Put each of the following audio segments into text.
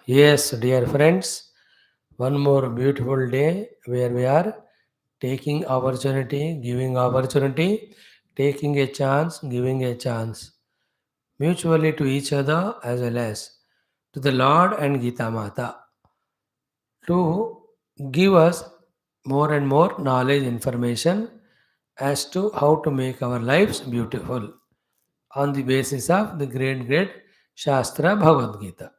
Yes, dear friends, one more beautiful day where we are taking opportunity, giving opportunity, taking a chance, giving a chance, mutually to each other as well as to the Lord and Gita Mata to give us more and more knowledge, information as to how to make our lives beautiful on the basis of the great Shastra Bhagavad Gita.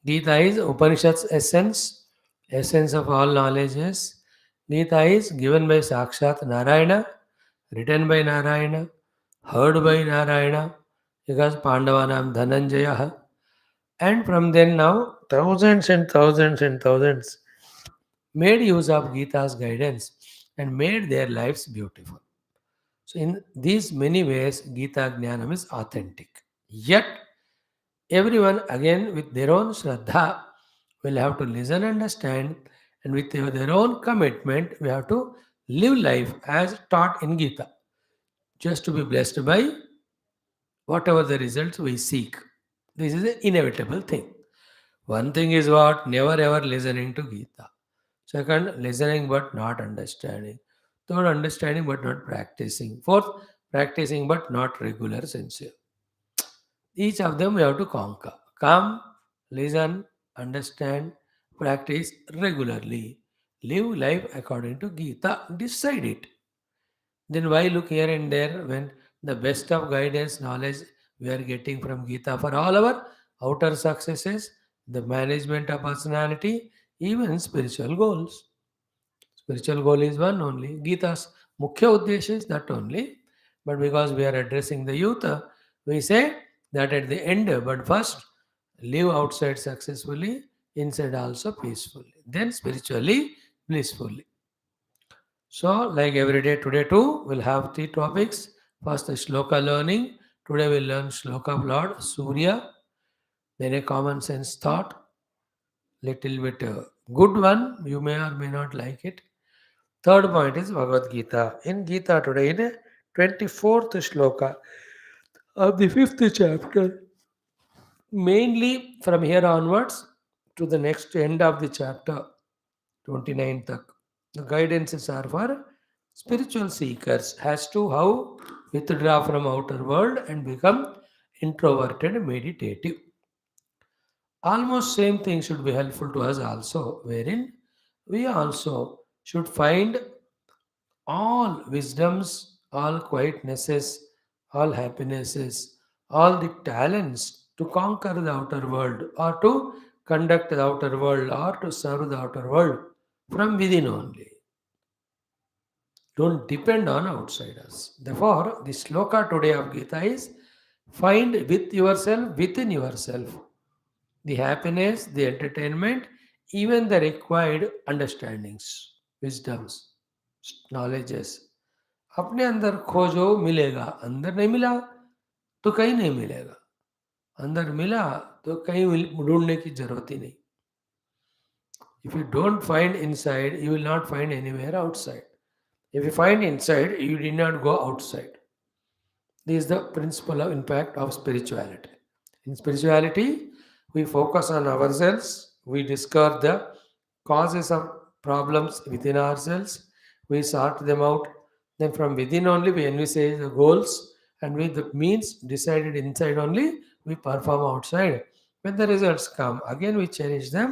Gita is Upanishad's essence of all knowledges. Gita is given by Sakshat Narayana, written by Narayana, heard by Narayana, because Pandavanam Dhananjaya. And from then now, thousands and thousands and thousands made use of Gita's guidance and made their lives beautiful. So, in these many ways, Gita Jnanam is authentic. Yet, everyone again with their own Shraddha will have to listen, understand, and with their own commitment, we have to live life as taught in Gita, just to be blessed by whatever the results we seek. This is an inevitable thing. One thing is what? Never ever listening to Gita. Second, listening but not understanding. Third, understanding but not practicing. Fourth, practicing but not regular sincere. Each of them we have to conquer. Come, listen, understand, practice regularly. Live life according to Gita. Decide it. Then why look here and there when the best of guidance, knowledge we are getting from Gita for all our outer successes, the management of personality, even spiritual goals. Spiritual goal is one only. Gita's mukhya uddesha is that only. But because we are addressing the youth, we say that at the end, but first live outside successfully, inside also peacefully, then spiritually blissfully. So, like every day, today too, we'll have three topics. First, the shloka learning. Today we'll learn shloka of Lord Surya, then a common sense thought, little bit good one. You may or may not like it. Third point is Bhagavad Gita. In Gita today, in a 24th shloka of the 5th chapter, mainly from here onwards to the next end of the chapter 29 tak. The guidances are for spiritual seekers as to how withdraw from outer world and become introverted meditative. Almost same thing should be helpful to us also, wherein we also should find all wisdoms, all quietnesses, all happinesses, all the talents to conquer the outer world or to conduct the outer world or to serve the outer world from within only. Don't depend on outsiders. Therefore, the sloka today of Gita is find with yourself, within yourself, the happiness, the entertainment, even the required understandings, wisdoms, knowledges. अपने अंदर खोजो मिलेगा अंदर नहीं मिला तो कहीं नहीं मिलेगा अंदर मिला तो कहीं ढूंढने की जरूरत ही नहीं if you don't find inside you will not find anywhere outside if you find inside you did not go outside this is the principle of impact of spirituality in spirituality we focus on ourselves we discover the causes of problems within ourselves we sort them out then from within only we envisage the goals and with the means decided inside only we perform outside when the results come again we cherish them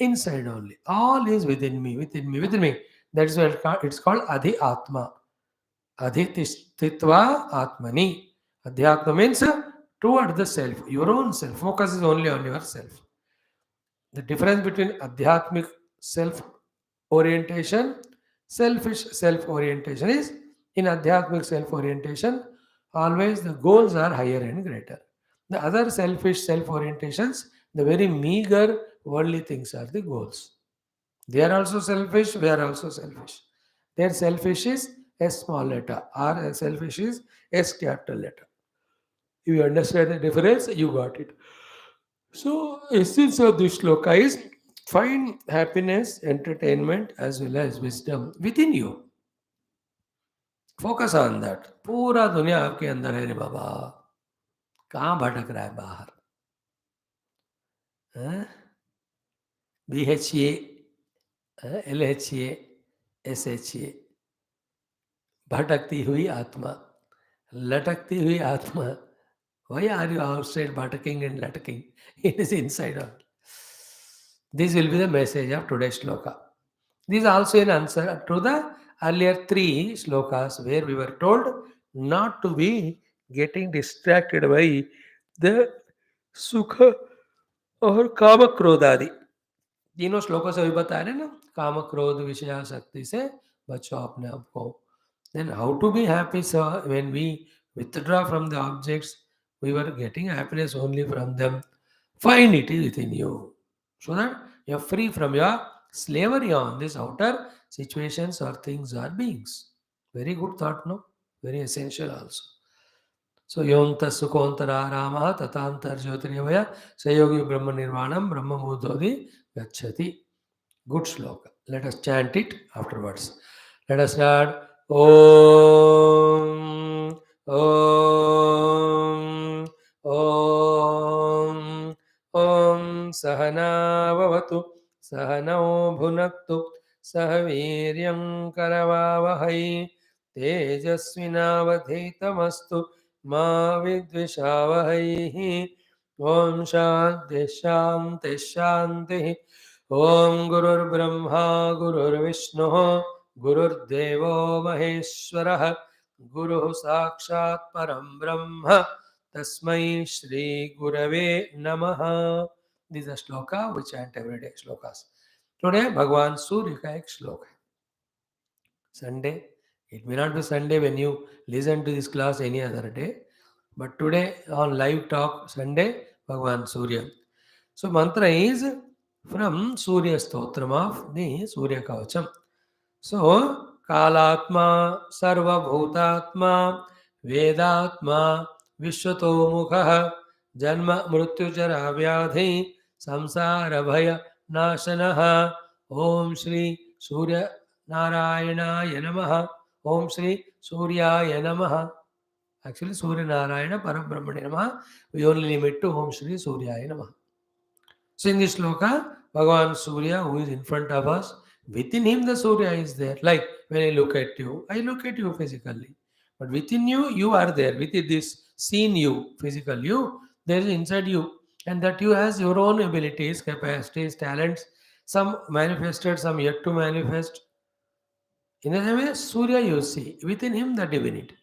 inside only all is within me within me within me that's why it's called adhi atma adhitistitva atmani adhyatma means toward the self your own self focus is only on yourself the difference between adhyatmic self orientation, selfish self orientation is in adhyatmic self orientation, always the goals are higher and greater. The other selfish self orientations, the very meager worldly things are the goals. They are also selfish, we are also selfish. Their selfish is a small letter, our selfish is S capital letter. If you understand the difference, you got it. So, essence of this shloka is find happiness, entertainment, as well as wisdom within you. Focus on that. पूरा दुनिया आपके अंदर है रे बाबा कहाँ भटक रहा है बाहर? BHA, LHA, SHA, भटकती हुई आत्मा, लटकती हुई आत्मा. Why are you outside buttoking and lutking? It is inside out. This will be the message of today's shloka. This is also an answer to the earlier three shlokas where we were told not to be getting distracted by the sukha और काम क्रोध आदि. तीनों श्लोकों से अभी बता रहे ना, काम क्रोध विषयासक्ति से बचो अपने आप को. Then how to be happy, sir? When we withdraw from the objects, we were getting happiness only from them. Find it within you, so that you are free from your slavery on these outer situations or things or beings. Very good thought, no? Very essential also. So yonta sukontara rama tatantar jyotirivaya sayogi brahma nirvanam brahma mudhodi gacchati. Good shloka. Let us chant it afterwards. Let us start. Om Om Om Om Sahana Vavatu Sahano Bhunaktu Sahaviryam Karavavahai Tejasvinavadhitamastu Ma Vidvishavahai. Om Shanti Shanti Shanti. ओम गुरुर्ब्रह्मा गुरुर्विष्णुः गुरुर्देवो महेश्वरः गुरुः साक्षात् परं ब्रह्म तस्मै श्री गुरवे नमः. This is a shloka we chant every day. Shlokas. Today भगवान सूर्य का एक श्लोक है. Sunday. It may not be Sunday when you listen to this class any other day, but today on live talk Sunday भगवान सूर्य. So mantra is from Surya Stotram of the Surya Kavacham. So Kalatma Sarva Bhutatma Vedatma Vishwato Mukha Janma Mrityu Jara Vyadhi Samsara Bhaya Nashanaha. Om Shri Surya Narayana Namaha. Om Shri Suryaya Namaha. Actually Surya Narayana Parabrahmane Namaha. We only limit to Om Shri Suryaya Namaha. So in this shloka, Bhagavan Surya, who is in front of us, within him the Surya is there. Like when I look at you physically. But within you, you are there. Within this seen you, physical you, there is inside you. And that you has your own abilities, capacities, talents, some manifested, some yet to manifest. In a way, Surya you see, within him the divinity.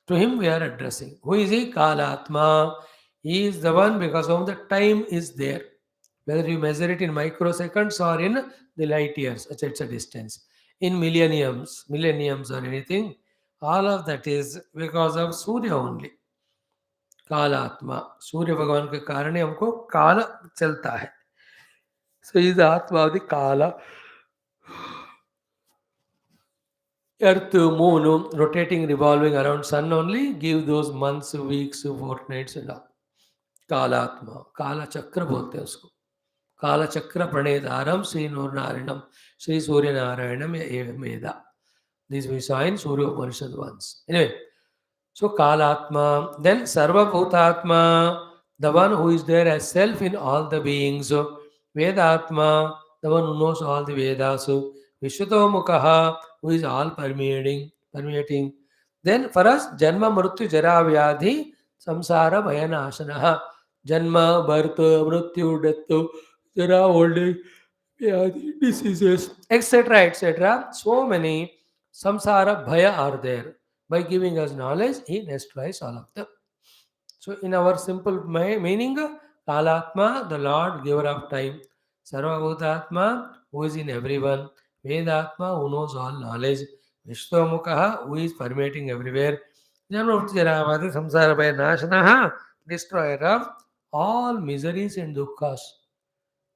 To him we are addressing. Who is he? Kalatma. He is the one because of the time is there. Whether you measure it in microseconds or in the light years, it's a distance. In millenniums or anything, all of that is because of Surya only. कालात्मा सूर्य भगवान के कारण ही हमको काल चलता है. So he is the Atma of the Kala. Earth, moon, rotating, revolving around sun only give those months, weeks, fortnights and all. कालात्मा काला चक्र बोलते हैं उसको. काल चक्र प्रणेतारम श्री नारायणम श्री सूर्य नारायणम एवेदा. This we saw in Surya Upanishad once. Anyway, so Kalatma, then Sarva Bhutatma, the one who is there as self in all the beings. Vedatma, the one who knows all the Vedas. Vishwato Mukha, who is all permeating. Then for us, Janma Mrityu Jara Vyadhi Samsara Bhayanashanaha. Janma, birth, Mrityu, death, Jara, old age, Vyadhi, diseases, etc. So many samsara bhaya are there. By giving us knowledge, he destroys all of them. So, in our simple meaning, Kalatma, the Lord, giver of time, Sarvabhutatma, who is in everyone, Vedatma, who knows all knowledge, Vishwamukha, who is permeating everywhere, Janmurtijaravadi, Samsara Bhaya Nashanaha, destroyer of all miseries and dukkhas,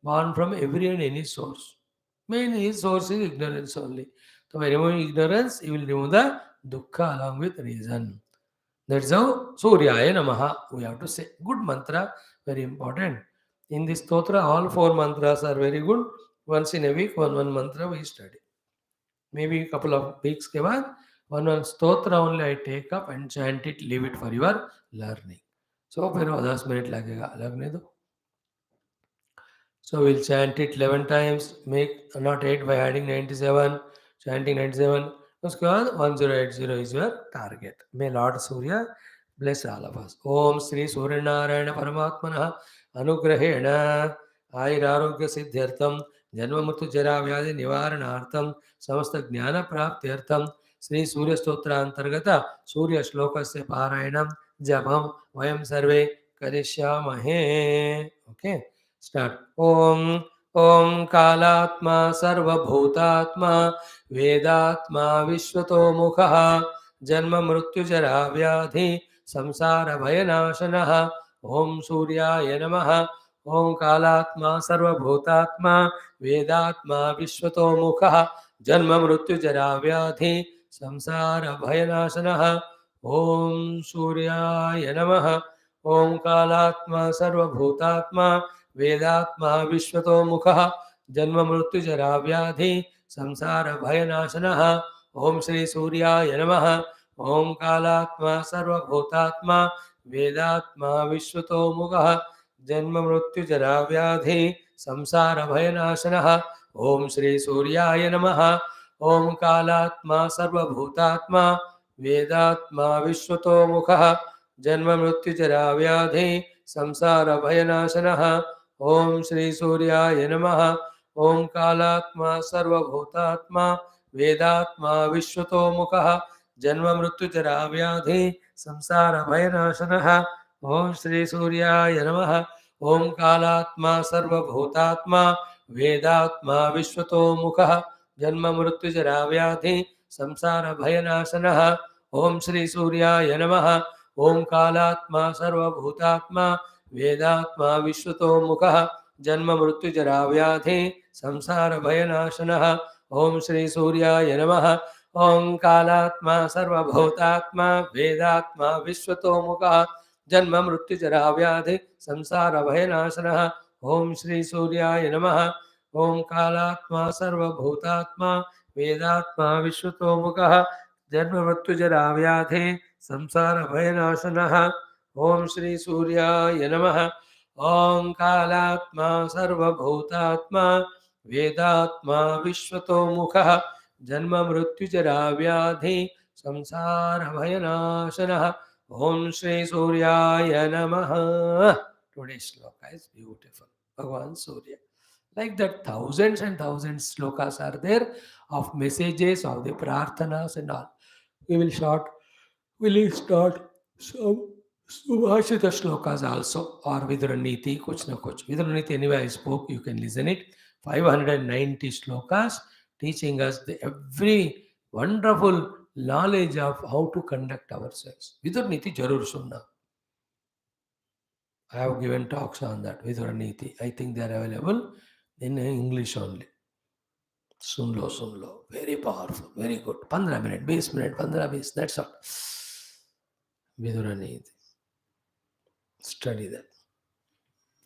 born from every and any source. Main his source is ignorance only. So by removing ignorance, he will remove the dukkha along with reason. That's how Suryaya Namaha we have to say. Good mantra, very important. In this stotra, all four mantras are very good. Once in a week, one mantra we study. Maybe a couple of weeks के बाद One stotra only I take up and chant it, leave it for your learning. So फिर 10 minute लगेगा, लगने दो. So we'll chant it 11 times, make not 8 by adding 97, chanting 97. उसके बाद 1080 is your target. May Lord Surya bless all of us. Om Sri Surya Narayana Paramatmana Anugrahena Airarogya Siddhyartham Janma Mritu Jara Vyadhi Nivaranartham Samasta Jnana Praptyartham Sri Surya Stotra Antargata Surya Shloka Se Parayanam Jabham Vayam Sarve Karishyamahe. Okay. Start. Om Kalatma Sarvabhutatma Vedatma Vishwato Mukha Janma Mrityu Jara Vyadhi Samsara Bhayanashanaha Om Suryaya Namaha Om Kalatma Sarvabhutatma Vedatma Vishwato Mukha Janma Mrityu Jara Vyadhi Samsara Bhayanashanaha Om Suryaya Namaha Om Kalatma Sarvabhutatma वेदात्मा विश्वतो मुखः जन्म मृत्यु जरा व्याधि संसार भयनाशनः ओम श्री सूर्याय नमः ओम कालात्मा सर्वभूतात्मा वेदात्मा विश्वतो मुखः जन्म मृत्यु जरा व्याधि संसार भयनाशनः ओम श्री सूर्याय नमः ओम कालात्मा सर्वभूतात्मा वेदात्मा विश्वतो मुखः जन्म मृत्यु जरा व्याधि संसार भयनाशनः ओम श्री सूर्याय नमः ओम कालात्मा सर्वभूतात्मा वेदात्मा विश्वतो मुखः जन्म मृत्यु जरा व्याधि संसार भयनाशनः ओम श्री सूर्याय नमः ओम कालात्मा सर्वभूतात्मा वेदात्मा विश्वतो मुखः जन्म मृत्यु जरा व्याधि संसार भयनाशनः ओम श्री सूर्याय नमः ओम कालात्मा सर्वभूतात्मा वेदात्मा विश्वतो मुखः जन्म मृत्यु जरा व्याधि संसार भयनाशनः ओम श्री सूर्याय नमः ओम कालात्मा सर्वभूतात्मा वेदात्मा विश्वतो मुखः जन्म मृत्यु जरा व्याधि संसार भयनाशनः ओम श्री सूर्याय नमः ओम कालात्मा सर्वभूतात्मा वेदात्मा विश्वतो मुखः जन्म मृत्यु जरा व्याधि संसार भयनाशनः ओम श्री सूर्याय नमः ओम कालात्मा सर्वभूतात्मा वेदात्मा विश्वतो मुखः जन्म मृत्यु जरा व्याधि संसार भयनाशनः ओम श्री सूर्याय नमः. Today's shloka is beautiful. Bhagavan Surya. Like that, thousands and thousands shlokas are there of messages of the prarthanas and all. We will start some Subhashita shlokas also, or Vidraniti, kuch na kuch. Vidraniti, anyway, I spoke, you can listen it. 590 shlokas teaching us the every wonderful knowledge of how to conduct ourselves. Vidraniti jarur sunna. I have given talks on that, Vidraniti. I think they are available in English only. Soon low very powerful, very good. 15 minute 20 minute 15 20, that's all. Vidura study that.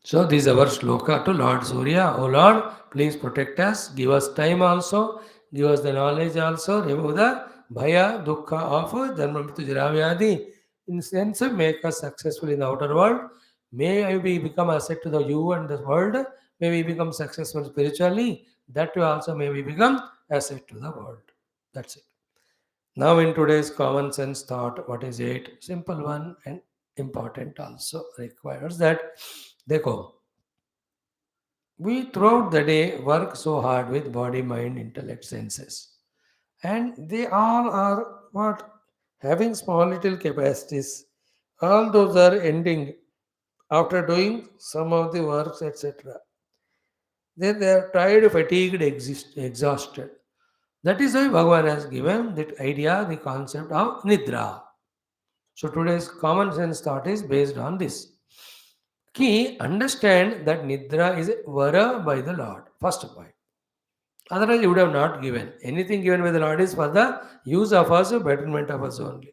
So this is our shloka to Lord Surya. Oh Lord, please protect us, give us time also, give us the knowledge also, remove the bhaya, dukkha of janma mritu jara vyadhi. In sense, make us successful in the outer world. May we become asset to the you and the world. May we become successful spiritually. That way also may we become asset to the world. That's it. Now in today's common sense thought, what is it? Simple one and important also requires that. Dekho, we throughout the day work so hard with body, mind, intellect, senses. And they all are what? Having small little capacities. All those are ending after doing some of the works, etc. Then they are tired, fatigued, exhausted. That is why Bhagavan has given that idea, the concept of NIDRA. So today's common sense thought is based on this. Key, understand that Nidra is vara by the Lord. First point. Otherwise, you would have not given. Anything given by the Lord is for the use of us, betterment of us only.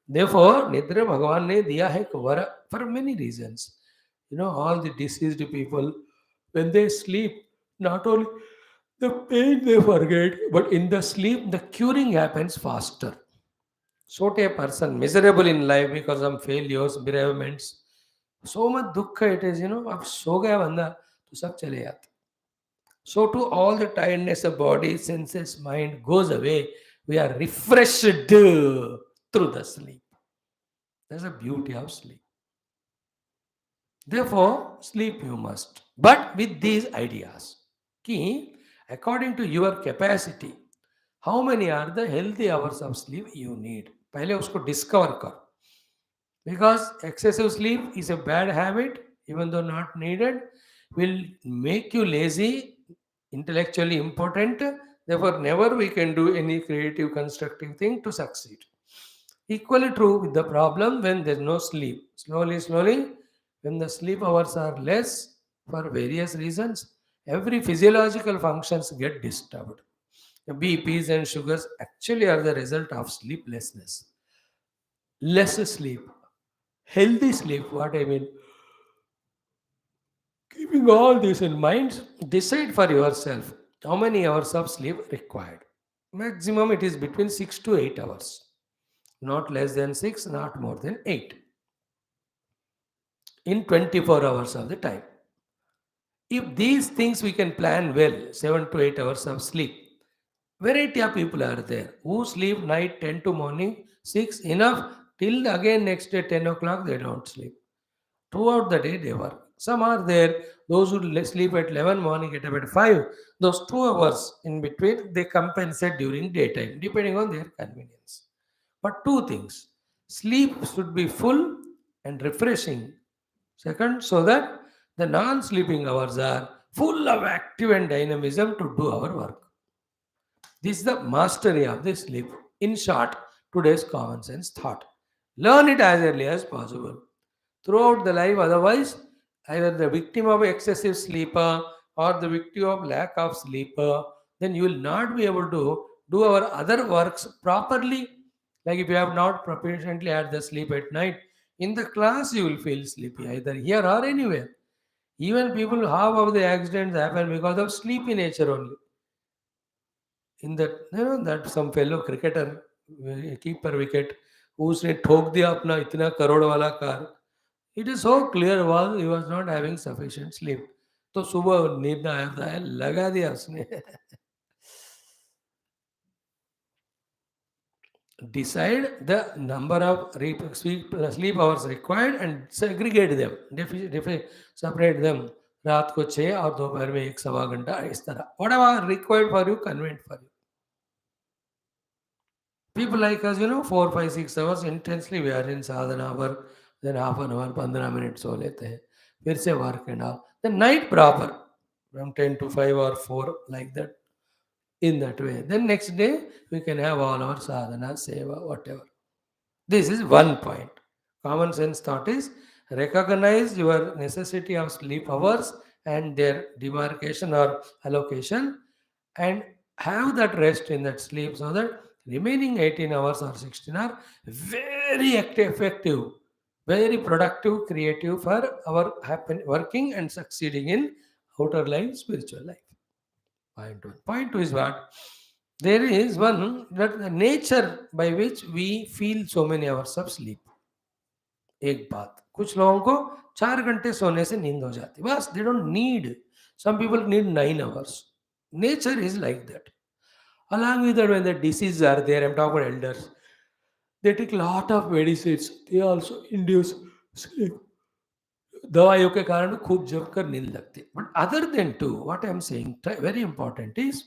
Therefore, Nidra Bhagavan ne diya hai vara for many reasons. You know, all the deceased people, when they sleep, not only The pain they forget, but in the sleep, the curing happens faster. So to a person miserable in life because of failures, bereavements, so much dukkha it is, अब सो गया बंदा तो सब चले जाते. So to all the tiredness of body, senses, mind goes away. We are refreshed through the sleep. That's the beauty of sleep. Therefore, sleep you must. But with these ideas, key, according to your capacity, how many are the healthy hours of sleep you need? पहले उसको discover कर. Because excessive sleep is a bad habit, even though not needed, will make you lazy, intellectually impotent. Therefore, never we can do any creative, constructive thing to succeed. Equally true with the problem when there's no sleep. Slowly, when the sleep hours are less for various reasons, every physiological functions get disturbed. The BPs and sugars actually are the result of sleeplessness. Less sleep, healthy sleep, what I mean. Keeping all this in mind, decide for yourself how many hours of sleep required. Maximum it is between 6 to 8 hours. Not less than 6, not more than 8 in 24 hours of the time. If these things we can plan well, 7 to 8 hours of sleep, variety of people are there who sleep night 10 to morning 6 enough till again next day 10 o'clock they don't sleep. Throughout the day they work. Some are there, those who sleep at 11 morning, get up at 5. Those 2 hours in between, they compensate during daytime, depending on their convenience. But two things, sleep should be full and refreshing. Second, so that the non sleeping hours are full of active and dynamism to do our work. This is the mastery of the sleep. In short, today's common sense thought. Learn it as early as possible throughout the life. Otherwise, either the victim of excessive sleeper or the victim of lack of sleeper, then you will not be able to do our other works properly. Like if you have not proficiently had the sleep at night, in the class you will feel sleepy either here or anywhere. Even people, half of the accidents happen because of sleepy nature only. In that, that some fellow cricketer, keeper wicket, उसने ठोक दिया अपना इतना करोड़ वाला car. It is so clear was he was not having sufficient sleep. तो सुबह नींद ना आता है लगा दिया उसने. Decide the number of sleep hours required and segregate them. Separate them. रात को 6 और दोपहर में 1 सवा घंटा इस तरह. Whatever required for you, convenient for you. People like us, 4, 5, 6 hours intensely we are in sadhana work, then half an hour, 15 minutes सो लेते हैं. फिर से work and all. Then night proper, from 10 to 5 or 4, like that, in that way. Then next day, we can have all our sadhana, seva, whatever. This is one point. Common sense thought is recognize your necessity of sleep hours and their demarcation or allocation and have that rest in that sleep so that remaining 18 hours or 16 are very effective, very productive, creative for our working and succeeding in outer life, spiritual life. Point one. Point two is what? There is one that the nature by which we feel so many hours of sleep. एक बात कुछ लोगों को 4 घंटे सोने से नींद हो जाती बस they don't need. Some people need 9 hours. Nature is like that. Along with that, when the diseases are there, I'm talking about elders, they take lot of medicines. They also induce sleep. दवाइयों के कारण खूब जमकर नींद लगती है. But other than two, what I'm saying, very important is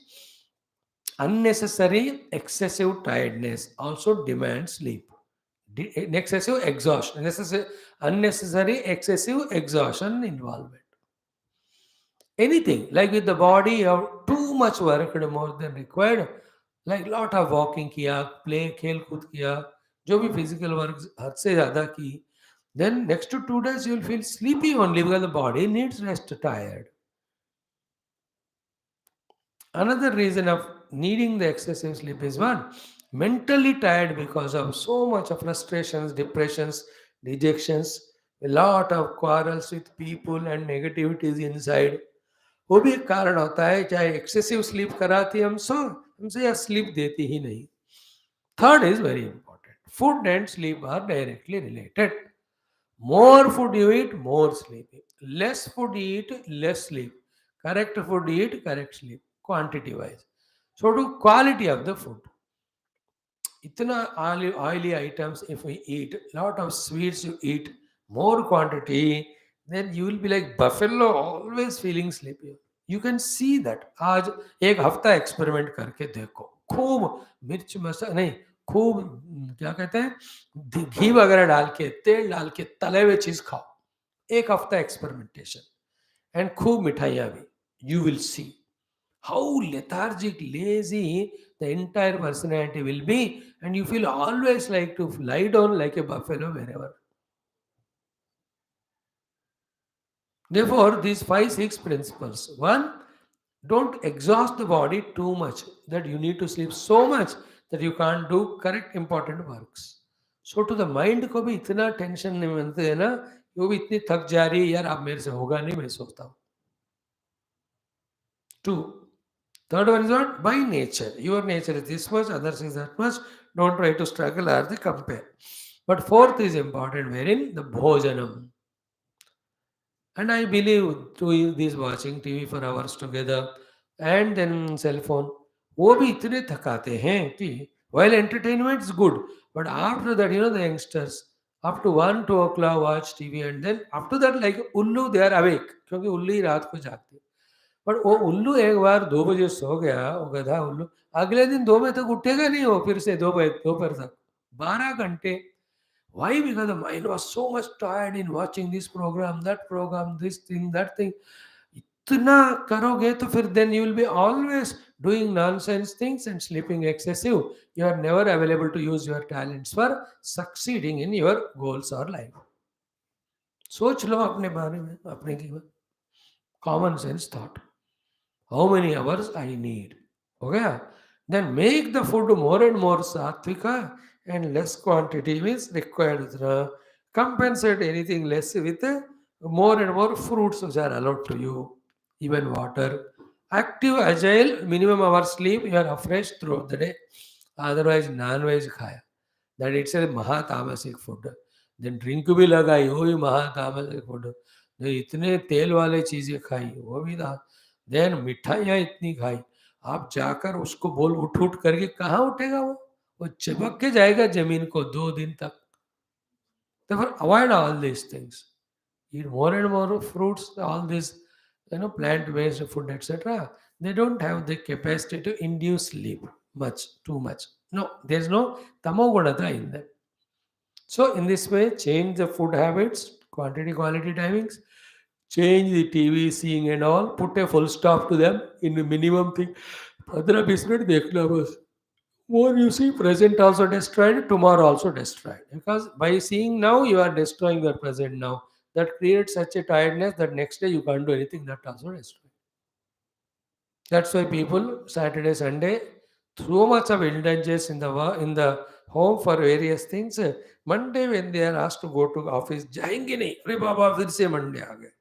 unnecessary excessive tiredness also demands sleep. Excessive exhaustion, unnecessary excessive exhaustion involvement. Anything like with the body, you have too much work more than required. Like lot of walking किया, play खेल कूद किया, जो भी physical work हद से ज़्यादा की, then next to 2 days you will feel sleepy only because the body needs rest, tired. Another reason of needing the excessive sleep is one, mentally tired because of so much of frustrations, depressions, dejections, a lot of quarrels with people and negativities inside. वो भी एक कारण होता है, चाहे excessive sleep कराती है हमसे या स्लीप देती ही नहीं. Third is very important. Food and sleep are directly related. More food you eat, more sleep. Less food you eat, less sleep. Correct food you eat, correct sleep. Quantity wise. So to quality of the food. Itna oily items if we eat, lot of sweets you eat, more quantity, then you will be like buffalo, always feeling sleepy. You can see that. आज एक हफ्ता experiment करके देखो, खूब मिर्च मसा नहीं, खूब क्या कहते हैं, घी वगैरह डाल के, तेल डाल के तले हुए चीज खाओ, एक हफ्ता एक्सपेरिमेंटेशन, एंड खूब मिठाइयाँ भी. You will see how lethargic, lazy the entire personality will be, and you feel always like to lie down like a buffalo wherever. Therefore, these 5 6 principles. One, don't exhaust the body too much that you need to sleep so much that you can't do correct important works. So to the mind को भी इतना tension नहीं मिलते है ना, वो भी इतनी थक जा रही है, यार अब मेरे से होगा नहीं, मैं सोता हूँ. Two, third one is what? By nature. Your nature is this much, others is that much. Don't try to struggle or the compare. But fourth is important, wherein the bhojanam. And I believe doing this watching TV for hours together and then cell phone, वो भी इतने थकाते हैं कि while entertainment is good, but after that, the youngsters up to 1 2 o'clock watch TV, and then after that like उल्लू they are awake, क्योंकि उल्लू ही रात को जागते हैं. पर वो उल्लू एक बार 2 बजे सो गया, वो गधा उल्लू, अगले दिन 2 बजे तक उठेगा नहीं, वो फिर से 2 बजे दोपहर तक 12 घंटे. Why? Because the mind was so much tired in watching this program, this thing, that thing. इतना करोगे तो फिर then you will be always doing nonsense things and sleeping excessive. You are never available to use your talents for succeeding in your goals or life. सोच लो अपने बारे में, अपने जीवन. Common sense thought. How many hours I need? Okay? Then make the food more and more sattvika and less quantity means required. Compensate anything less with more and more fruits which are allowed to you, even water. Active, agile, minimum hour sleep, you are fresh throughout the day. Otherwise, non-veg khaya. That it's a महातामसिक food. Then drink भी लगाई, वो भी महातामसिक food. इतने तेल वाले चीजें खाई, वो भी था. देन मिठाइयाँ इतनी खाई, आप जाकर उसको बोल उठ उठ करके कहाँ उठेगा वो चिपक के जाएगा जमीन को 2 दिन तक. Therefore, avoid all these things. Eat more and more fruits, all these plant-based food, etc. They don't have the capacity to induce sleep too much. No, there's no tamogunata in them. So in this way, change the food habits, quantity, quality, timings, change the TV seeing and all, put a full stop to them in the minimum thing. 15-20 minute देखना बस. More you see, present also destroyed, tomorrow also destroyed. Because by seeing now, you are destroying your present now. That creates such a tiredness that next day you can't do anything, that also destroyed. That's why people, Saturday, Sunday, so much of indulgence in the home for various things. Monday when they are asked to go to office, जाएंगे नहीं, अरे बाबा फिर से Monday आ गए.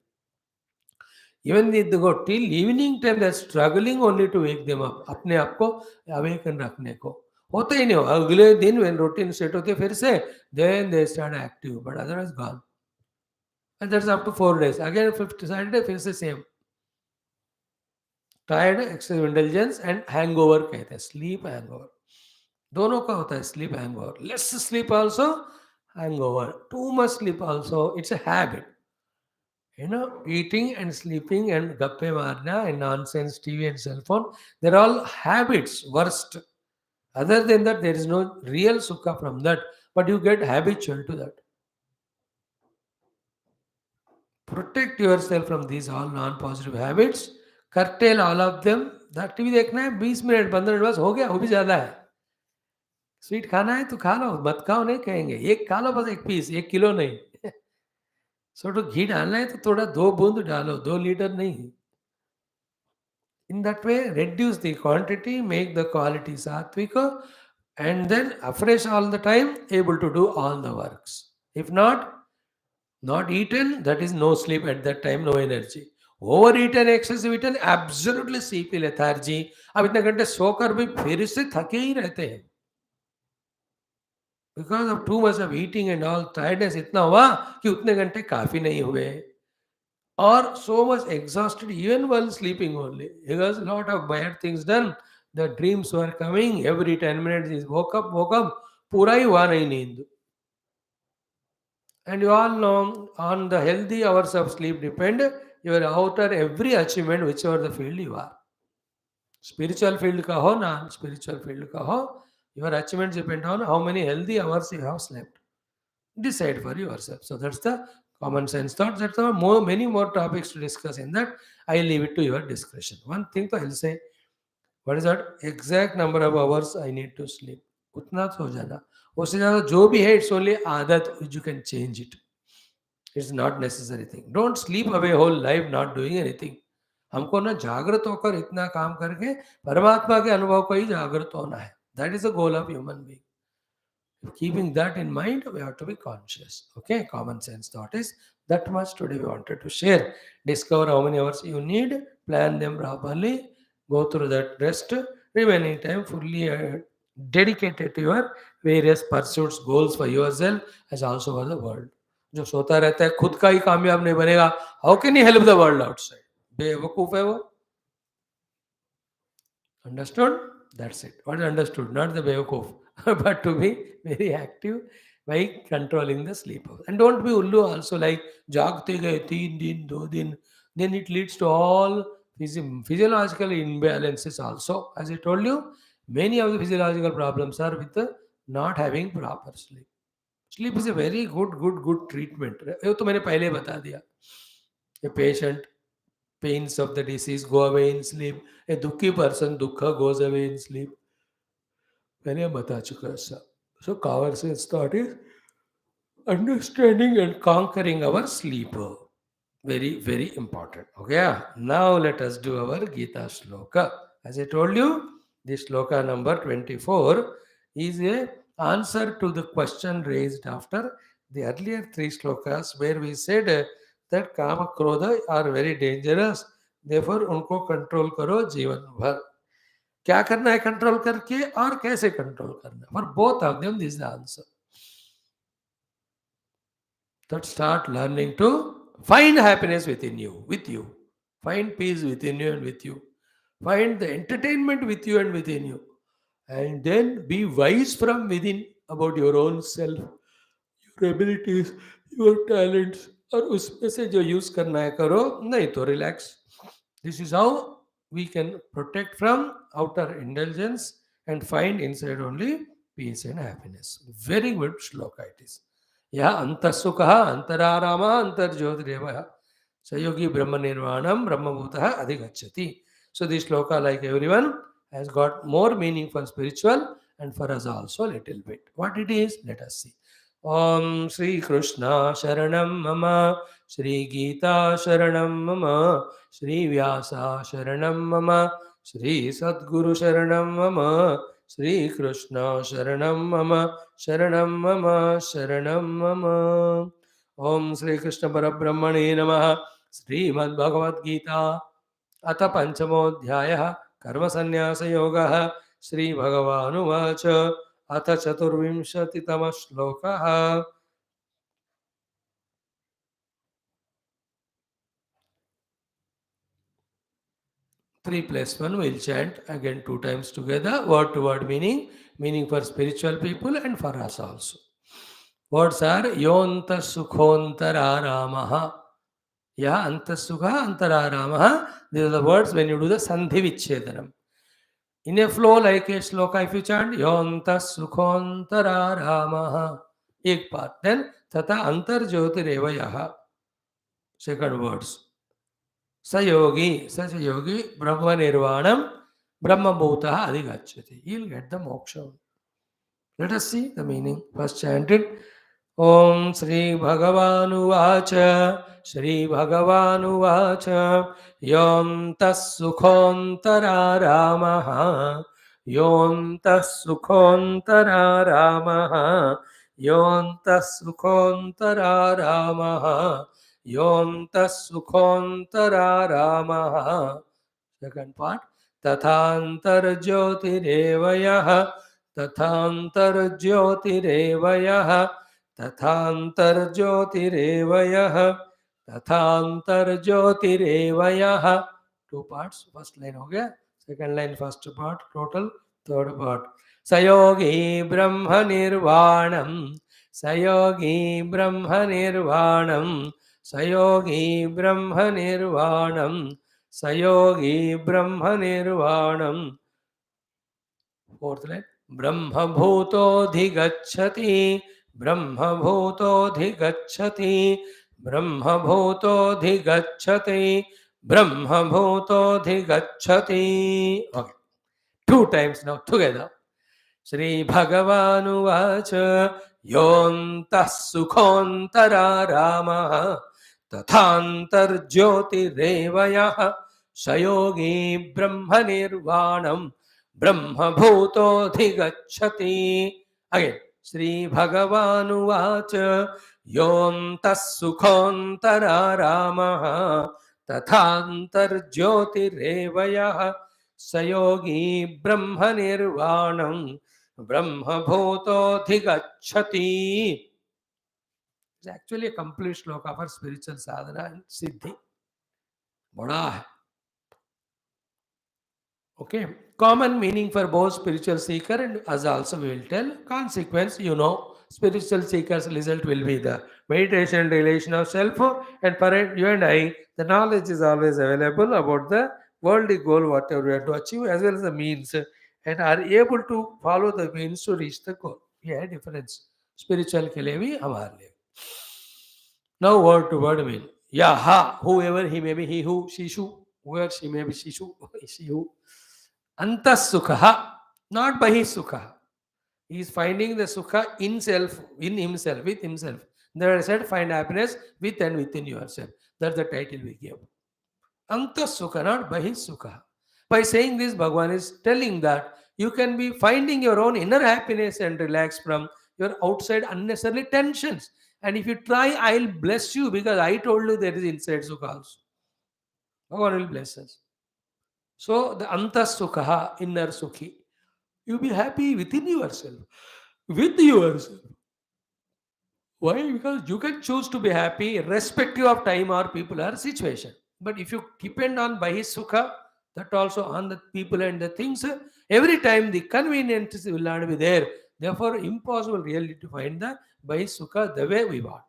Even if they go till evening time, they're struggling only to wake them up. अपने आप को awaken रखने को होता ही नहीं हो. अगले दिन when routine set होते फिर से, then they start active, but otherwise gone. And that's up to 4 days. Again, fifth Saturday फिर से same. Tired, excessive intelligence and hangover कहते हैं, स्लीप हैंगओवर. दोनों का होता है sleep hangover. Less sleep also hangover, too much sleep also. It's a habit. Eating and sleeping and gappe marna and nonsense TV and cell phone, they're all habits, worst. Other than that, there is no real sukha from that, but you get habitual to that. Protect yourself from these all non-positive habits. Curtail all of them. that TV देखना है 20 minute 15 minute बस हो गया, वो भी ज्यादा है. Sweet खाना है तो खा लो, मत खाओ नहीं कहेंगे, एक खा लो बस, 1 पीस, 1 किलो नहीं. तो घी डालना है तो थोड़ा 2 बूंद डालो, 2 लीटर नहीं. In that way, reduce the quantity, make the quality satvika, and then afresh all the time, able to do all the works. If not eaten, that is no sleep at that time, no energy. Over eaten excessive eaten absolutely sleepy lethargy. अब इतने घंटे सोकर भी फिर से थके ही रहते हैं because of too much of eating and all. Tiredness इतना हुआ कि उतने घंटे काफी नहीं हुए. Or so much exhausted even while sleeping only. Because a lot of bad things done. The dreams were coming every 10 minutes. Is woke up. पूरा ही हुआ नहीं नींद. And you all know on the healthy hours of sleep depend your outer every achievement whichever the field you are. Spiritual field का हो ना spiritual field का हो, your achievements depend on how many healthy hours you have slept. Decide for yourself. So that's the common sense thought. That's many more topics to discuss in that. I leave it to your discretion. One thing to I'll say, what is that exact number of hours I need to sleep? उतना तो हो जाना. उससे ज़्यादा जो भी है, it's only आदत which you can change it. It's not necessary thing. Don't sleep away whole life not doing anything. हमको ना जागृत होकर इतना काम करके परमात्मा के अनुभव को ही जागृत होना है. That is the goal of human being. Keeping that in mind, we have to be conscious. Okay, common sense thought is that much today we wanted to share. Discover how many hours you need, plan them properly, go through that rest, remaining time fully dedicated to your various pursuits, goals for yourself as also for the world. जो सोता रहता है खुद का ही कामयाब नहीं बनेगा, how can he help the world outside? बेवकूफ है वो. Understood? That's it. What is understood? Not the bewakoof, but to be very active by controlling the sleep. And don't be ullu also like jagte gaye 3 दिन 2 दिन. Then it leads to all physiological imbalances also. As I told you, many of the physiological problems are with not having proper sleep. Sleep is a very good treatment. ये तो मैंने पहले बता दिया. A patient pains of the disease go away in sleep. A dukhi person, dukkha goes away in sleep. मैंने बता चुका है सब. So common sense thought is understanding and conquering our sleep. Very important. Okay. Now let us do our Geetha shloka. As I told you, this shloka number 24 is a answer to the question raised after the earlier 3 shlokas where we said that kama krodha are very dangerous. Therefore उनको control करो जीवन भर. क्या करना है control करके और कैसे कंट्रोल करना. For both of them this is the answer. That start learning to find happiness within you, with you. Find peace within you and with you. Find the entertainment with you and within you. And then be wise from within about your own self, your abilities, your talents. और उसमें से जो use करना है करो, नहीं तो relax. This is how we can protect from outer indulgence and find inside only peace and happiness. Very good shloka it is. यह अंतःसुखः अंतरारामः अंतर्ज्योतिरेवः सयोगी ब्रह्म निर्वाणम ब्रह्मभूतः अधिगच्छति. So this shloka, like everyone, has got more meaning for spiritual and for us also a little bit. What it is, let us see. Om Shri Krishna Sharanam Mama, Shri Geetha Sharanam Mama, Shri Vyasa Sharanam Mama, Shri Sadguru Sharanam Mama, Shri Krishna Sharanam Mama, Sharanam Mama, Sharanam Mama. Om Shri Krishna Parabrahmane Namaha. Srimad Bhagavad Gita अथ पंचमोऽध्यायः कर्मसन्न्यासयोगः. श्रीभगवानुवाच अथ चतुर्विंशतितमः श्लोकः. 3 + 1 we'll chant again 2 times together, word to word meaning for spiritual people and for us also. Words are yonta sukhontararamaha. Yeah, antasukha antararamaha. These are the words when you do the sandhi vichchedanam. In a flow like a shloka, if you chant yonta sukhontararamaha, ek part. Then tata antarjyotirevayaha. Second words. Sayogi, such a yogi, Brahma Nirvanam, Brahma Bhutaha Adhigachyati. He'll get the moksha. Let us see the meaning. First chanted. Om Sri Bhagavanu Vacha, Sri Bhagavanu Vacha, Yom Tas Sukhontara Ramaha, Yom Tas Sukhontara Ramaha, Yom Tas Sukhontara Ramaha, योऽन्तः सुखोऽन्तरारामः. Second part, तथान्तर्ज्योतिरेव यः, तथान्तर्ज्योतिरेव यः, तथान्तर्ज्योतिरेव यः, तथान्तर्ज्योतिरेव यः. Two parts, first line हो गया, second line first part, total third part. सयोगी ब्रह्म निर्वाणं, सयोगी ब्रह्म निर्वाणं, सयोगी ब्रह्म निर्वाणं, सयोगी ब्रह्म निर्वाणं. फोर्थ लाइन, ब्रह्मभूतोऽधिगच्छति, ब्रह्मभूतोऽधिगच्छति, ब्रह्मभूतोऽधिगच्छति, ब्रह्मभूतोऽधिगच्छति. Okay, two times now together. श्रीभगवानुवाच योऽन्तः सुखोऽन्तरारामः, तथान्तर्ज्योतिरेव यः, स योगी ब्रह्मनिर्वाणं ब्रह्मभूतोऽधिगच्छति. अगेन, श्रीभगवानुवाच योऽन्तः सुखोऽन्तरारामः, तथान्तर्ज्योतिरेव यः, स योगी ब्रह्मनिर्वाणं ब्रह्मभूतोऽधिगच्छति. It's actually a complete shloka for spiritual sadhana and siddhi. बड़ा है. Okay, common meaning for both spiritual seeker and us also we will tell. Consequence, you know, spiritual seeker's result will be the meditation, relation of self, and for you and I, the knowledge is always available about the worldly goal, whatever we have to achieve, as well as the means, and are able to follow the means to reach the goal. Yeah, difference. Spiritual के लिए भी हमारे लिए. Now word to word mean. Yaha, whoever he may be, he who, she who, whoever she may be, she who, she who. Antah sukha, not bahi sukha. He is finding the sukha in self, in himself, with himself. There I said, find happiness with and within yourself. That's the title we give. Antah sukha, not bahi sukha. By saying this, Bhagavan is telling that you can be finding your own inner happiness and relax from your outside unnecessary tensions. And if you try, I'll bless you because I told you there is inside sukha also. Bhagavan will bless us. So the anta sukha, inner sukhi. You be happy within yourself. With yourself. Why? Because you can choose to be happy irrespective of time or people or situation. But if you depend on bahi sukha, that also on the people and the things, every time the convenience will not be there. Therefore, impossible really to find the bahi sukha the way we want.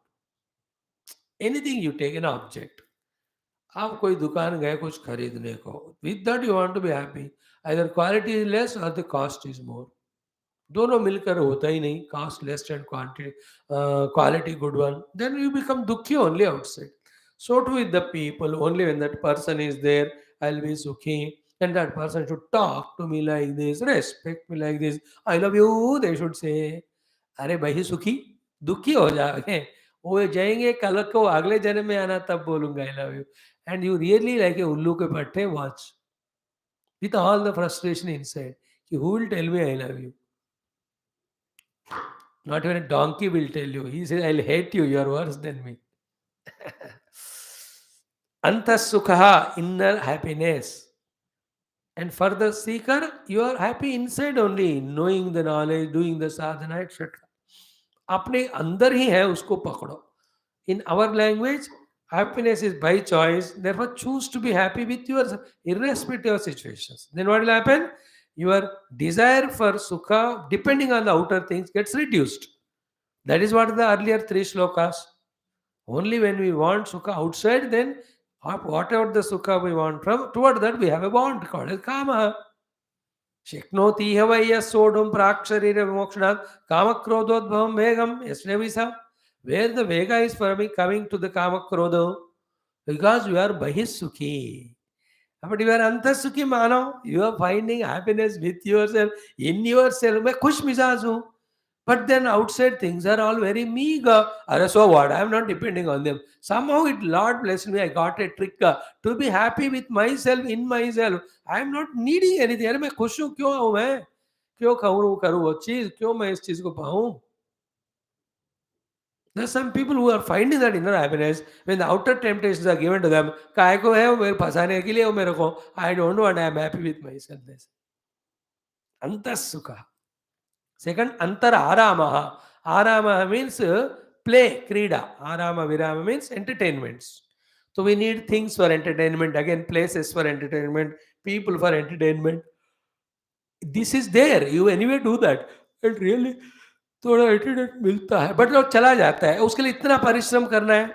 Anything you take an object. आप कोई दुकान गए कुछ खरीदने को, with that you want to be happy, either quality is less और the cost is more. दोनों मिलकर होता ही नहीं, cost less and quantity quality good one, then you become दुखी only outside. So too with the people, only when that person is there, I'll be sukhi. And that person should talk to me like this, respect me like this, I love you, they should say. अरे भाई सुखी, दुखी हो जाओगे, वो जाएंगे कल को अगले जन्म में आना तब बोलूंगा I love you. And you really like a ullu ke patte watch with all the frustration inside. Who will tell me I love you? Not even a donkey will tell you. He says, I'll hate you. You are worse than me. Anta sukha, inner happiness. And for the seeker, you are happy inside only, knowing the knowledge, doing the sadhana, etc. अपने अंदर ही है, उसको पकड़ो. In our language, happiness is by choice. Therefore, choose to be happy with yourself, irrespective of situations. Then what will happen? Your desire for sukha, depending on the outer things, gets reduced. That is what the earlier three shlokas. Only when we want sukha outside, then whatever the sukha we want from, toward that we have a bond called as kama. Sheknoti havaya sodum praksharira vimokshanat kama krododbhavam vegam yasnavisa. Where the vega is for me coming to the kama krodha, because you are bahisukhi. But you are antasukhi mano, you are finding happiness with yourself, in yourself. मैं खुश मिजाज हूँ. But then outside things are all very meager. So what? I am not depending on them. Somehow it, Lord bless me, I got a trick to be happy with myself, in myself. I am not needing anything. अरे मैं खुश हूँ, क्यों हूँ मैं? क्यों करूँ वो चीज? क्यों मैं इस चीज को पाऊँ? There are some people who are finding that inner happiness when the outer temptations are given to them. काय को है वो मेरे फंसाने के लिए वो मेरे को I don't want, I am happy with myself. This अंतः सुख. Second, antar aramaha. Aramaha means play, krida. Arama virama means entertainments. So we need things for entertainment. Again, places for entertainment, people for entertainment. This is there. You anyway do that. And really थोड़ा attitude मिलता है but वो चला जाता है उसके लिए इतना परिश्रम करना है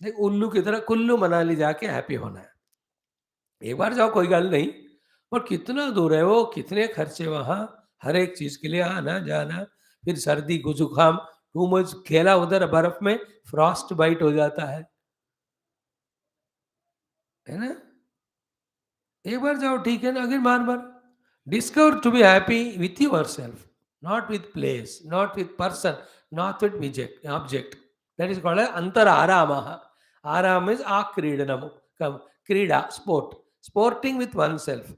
देख उल्लू की तरह कुल्लू मनाली जाके हैप्पी होना है एक बार जाओ कोई गल नहीं पर कितना दूर है वो कितने खर्चे वहाँ हर एक चीज के लिए आना जाना फिर सर्दी को जुकाम टू मच खेला उधर बर्फ में फ्रॉस्ट बाइट हो जाता है ना एक बार जाओ ठीक है ना अगर बार बार discover to be happy with yourself not with place, not with person, not with object. That is called as antararamaha. Aram is akridanam. Krida, sport. Sporting with oneself.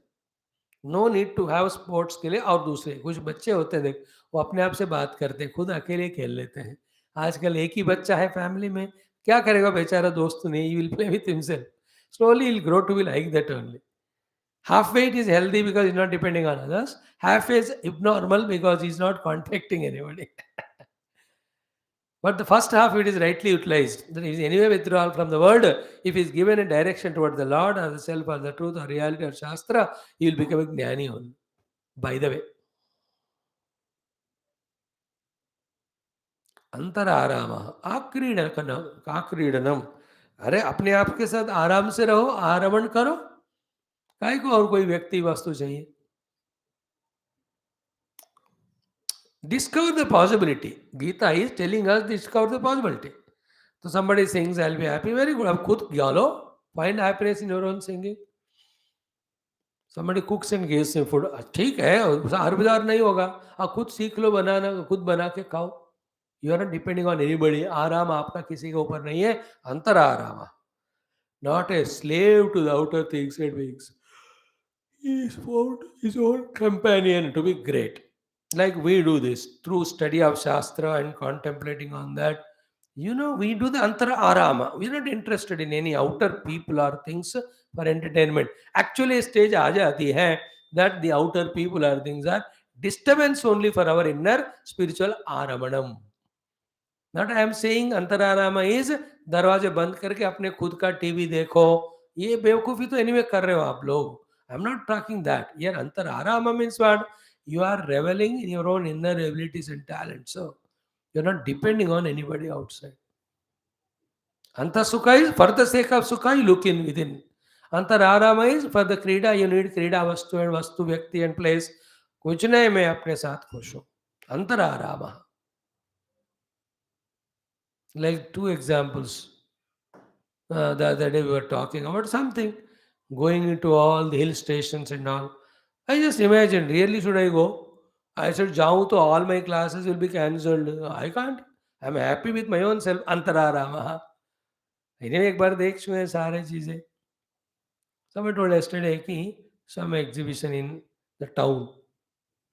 No need to have sports के लिए और दूसरे कुछ बच्चे होते हैं देख वो अपने आप से बात करते हैं खुद अकेले खेल लेते हैं आजकल एक ही बच्चा है फैमिली में क्या करेगा बेचारा दोस्त नहीं will play with himself slowly he'll grow to be like that only. Half weight is healthy because he's not depending on others. Half is abnormal because he's not contacting anybody. But the first half it is rightly utilized. There is anyway withdrawal from the world. If he's given a direction towards the Lord or the self or the truth or reality or Shastra, he will become a Jnani only. By the way, अंतराराम आक्रीडनम अरे अपने आप के साथ आराम से रहो आरमण करो काय को और कोई व्यक्ति वस्तु चाहिए discover the possibility. Geetha is telling us discover the possibility. So somebody sings, I'll be happy. Very good. अब खुद गा लो. Find happiness in your own singing. Somebody cooks and gives you food. ठीक है उसे हर बार नहीं होगा आप खुद सीख लो बनाना खुद बना के खाओ you are not depending on anybody आराम आपका किसी के ऊपर नहीं है अंतर आराम not a slave to the outer things and beings he is found his own companion to be great. Like we do this through study of Shastra and contemplating on that. You know, we do the Antara Arama. We're not interested in any outer people or things for entertainment. Actually, a stage aa jati hai that the outer people or things are disturbance only for our inner spiritual Aramanam. Not I am saying अंतरारामा is दरवाजे बंद करके अपने खुद का TV देखो ये बेवकूफी तो एनीवे कर रहे हो आप लोग I am not talking that यार अंतरारामा means what you are revelling in your own inner abilities and talents so you are not depending on anybody outside अंत सुख is for the sake of सुख you look in within अंतरारामा is for the क्रीडा you need क्रीडा वस्तु व्यक्ति and place कुछ नहीं मैं अपने साथ खुश हूं अंतरारामा like two examples the other day we were talking about something going into all the hill stations and all I just imagined really should I go I said jaun to all my classes will be cancelled I can't I'm happy with my own self antararama anyway एक बार देख चुके हैं सारे चीजें somebody told yesterday कि some exhibition in the town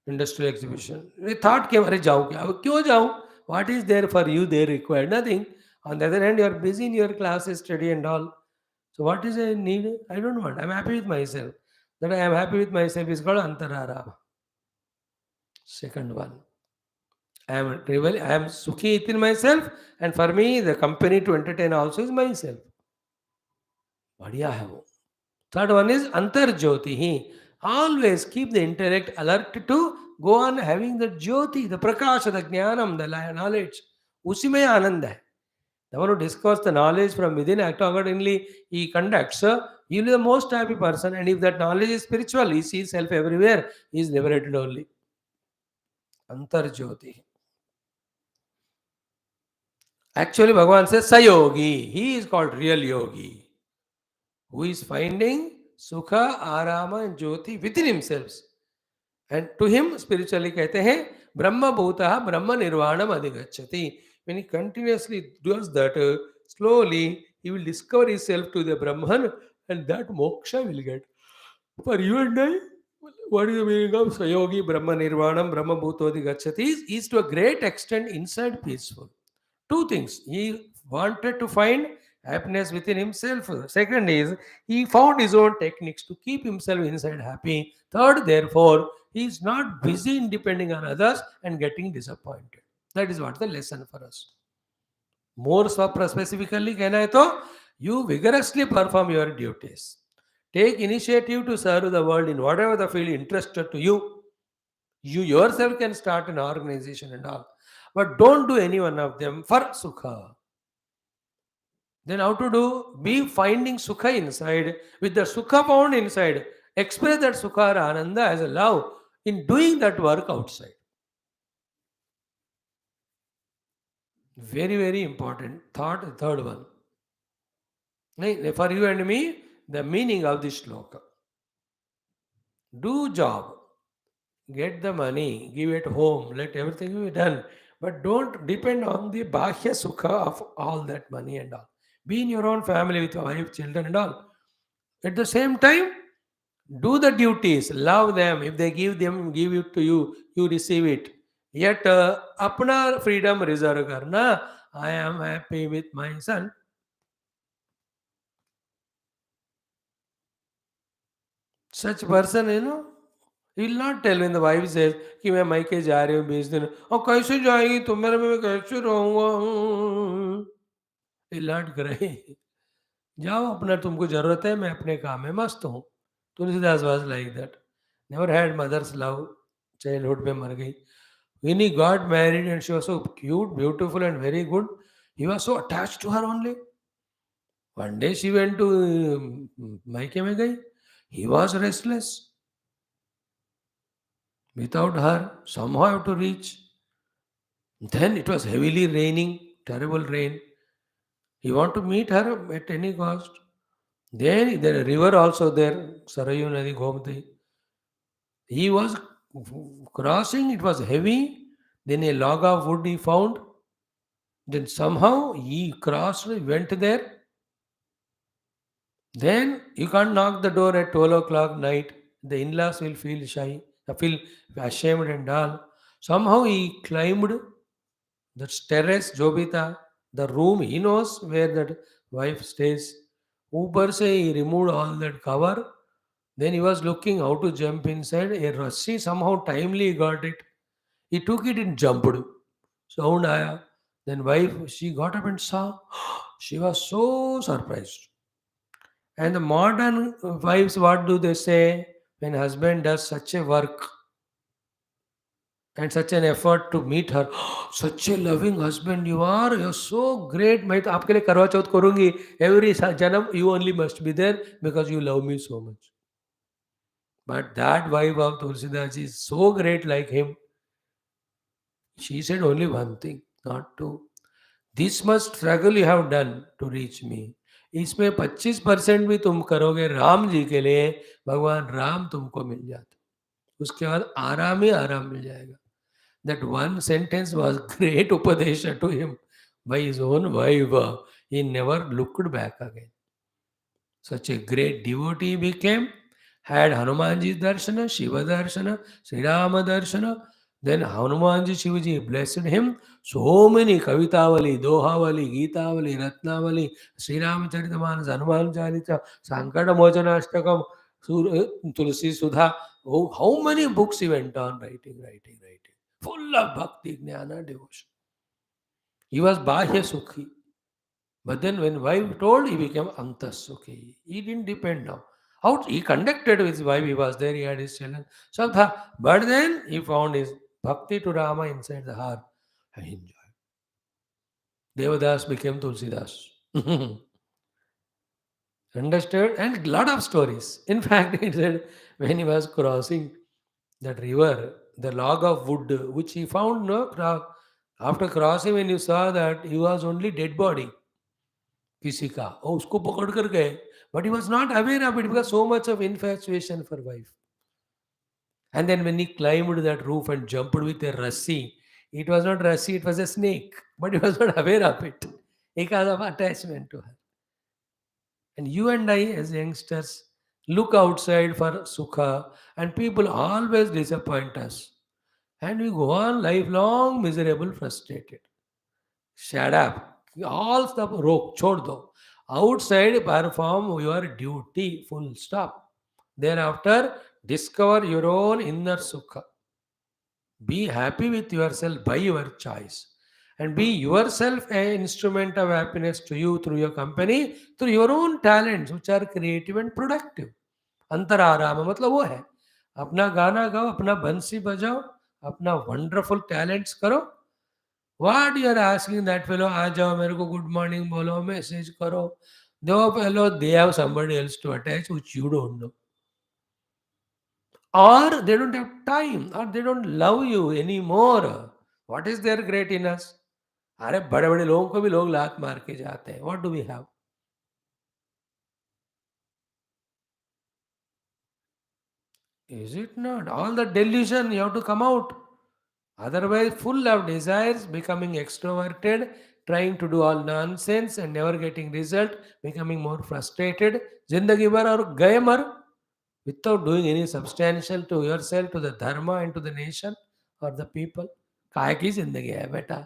industrial exhibition we thought कि अरे जाऊँ क्या अब क्यों जाऊँ what is there for you there required nothing on the other hand you are busy in your classes study and all so what is I need I don't want I'm happy with myself that I am happy with myself is called antararama second one I am sukhi within myself and for me the company to entertain also is myself बढ़िया है वो third one is antarjyoti always keep the intellect alert to go on having the jyoti, the prakasha, the jnanam, the knowledge. उसी में आनंद है. The one who discovers the knowledge from within, accordingly he conducts. He will be the most happy person, and if that knowledge is spiritual, he sees self everywhere. He is liberated only. Antar Jyoti. Actually, Bhagavan says Sayogi. He is called real yogi, who is finding Sukha, Arama, and Jyoti within himself. And to him, spiritually कहते हैं ब्रह्म भूतः ब्रह्म निर्वाणम अधिगच्छति. When he continuously does that, slowly he will discover himself to the Brahman, and that moksha will get. For you and I, what is the meaning of Sayogi, Brahma Nirvanam, Brahma Bhuto Adhigacchati is to a great extent inside peaceful. Two things. He wanted to find happiness within himself. Second is he found his own techniques to keep himself inside happy. Third, therefore, he is not busy in depending on others and getting disappointed. That is what the lesson for us. More specifically, can I thought you vigorously perform your duties. Take initiative to serve the world in whatever the field interested to you. You yourself can start an organization and all, but don't do any one of them for sukha. Then how to do? Be finding sukha inside. With the sukha found inside, express that sukha or ananda as a love in doing that work outside. Very, very important thought. Third one. For you and me, the meaning of this shloka. Do job, get the money, give it home, let everything be done. But don't depend on the bahya sukha of all that money and all. Be in your own family with your wife, children and all. At the same time, do the duties, love them. If they give it to you, you receive it. Yet, apna freedom reserve karna. I am happy with my son. Such person, he will not tell when the wife says कि मैं मायके जा रही हूँ 20 दिन और कैसे जाएगी तुम मेरे में मैं कैसे रहूँगा he will not cry. जाओ अपना तुमको जरूरत है मैं अपने काम में मस्त हूँ Tulsidas was like that. Never had mother's love. Childhood में मर गई. When he got married and she was so cute, beautiful and very good, he was so attached to her only. One day she went to मायके में गई. He was restless. Without her, somehow I have to reach. Then it was heavily raining, terrible rain. He want to meet her at any cost. Then the river also there, Sarayu Nadi Gomti. He was crossing, it was heavy. Then a log of wood he found. Then somehow he crossed, went there. Then you can't knock the door at 12 o'clock night. The in-laws will feel shy, feel ashamed and all. Somehow he climbed that terrace, Jobita, the room, he knows where that wife stays. Upar se he removed all that cover. Then he was looking how to jump inside. A Rassi somehow timely got it. He took it and jumped. Sound aya. Then wife, she got up and saw. She was so surprised. And the modern wives, what do they say? When husband does such a work and such an effort to meet her, such a loving husband you are, you're so great. मैं तो आपके लिए करवा चौथ करूंगी. Every janam you only must be there because you love me so much. But that wife of Tulsidas is so great like him. She said only one thing, not two. This much struggle you have done to reach me. इसमें 25% भी तुम करोगे राम जी के लिए, भगवान राम तुमको मिल जाते. उसके बाद आराम ही आराम मिल जाएगा. That one sentence was great upadesha to him by his own wife. He never looked back again. Such a great devotee he became. Had Hanumanji darshana, Shiva darshana, Sri Rama darshana. Then Hanumanji Shivaji blessed him. So many Kavitavali, Dohavali, Geetavali, Ratnavali, Sri Ramacharitamanasa, Hanuman Charita, Sankara Mojanashtakam, Tulsi Sudha. Oh, how many books he went on writing. Full of bhakti, jnana, devotion. He was Bahya Sukhi. But then when wife told, he became Antas Sukhi. He didn't depend now. How he conducted with his wife, he was there, he had his children. But then he found his bhakti to Rama inside the heart and he enjoyed. Devadas became Tulsidas. Understood? And lot of stories. In fact, he said when he was crossing that river, the log of wood which he found, no, after crossing, when you saw that he was only dead body, किसी का और उसको पकड़ कर गए, but he was not aware of it because so much of infatuation for wife. And then when he climbed that roof and jumped with a rassi, it was not rassi, it was a snake, but he was not aware of it because of attachment to her. And you and I, as youngsters, look outside for sukha, and people always disappoint us. And we go on lifelong miserable, frustrated. Shut up. All stuff rock, chhod do. Outside, perform your duty. Full stop. Thereafter, discover your own inner sukha. Be happy with yourself by your choice. And be yourself an instrument of happiness to you through your company, through your own talents, which are creative and productive. अंतराराम मतलब वो है अपना गाना गाओ अपना बंसी बजाओ अपना वंडरफुल टैलेंट्स करो what you are asking that fellow आ जाओ मेरे को गुड मॉर्निंग बोलो मैसेज करो दो fellow they have somebody else to attach which you don't know or they don't have time or they don't love you anymore what is their greatness अरे बड़े बड़े लोगों को भी लोग लात मार के जाते हैं what do we have is it not all the delusion you have to come out otherwise, full of desires, becoming extroverted, trying to do all nonsense and never getting result, becoming more frustrated, zindagi bhar aur gaye mar without doing any substantial to yourself, to the dharma and to the nation or the people. काय की जिंदगी है बेटा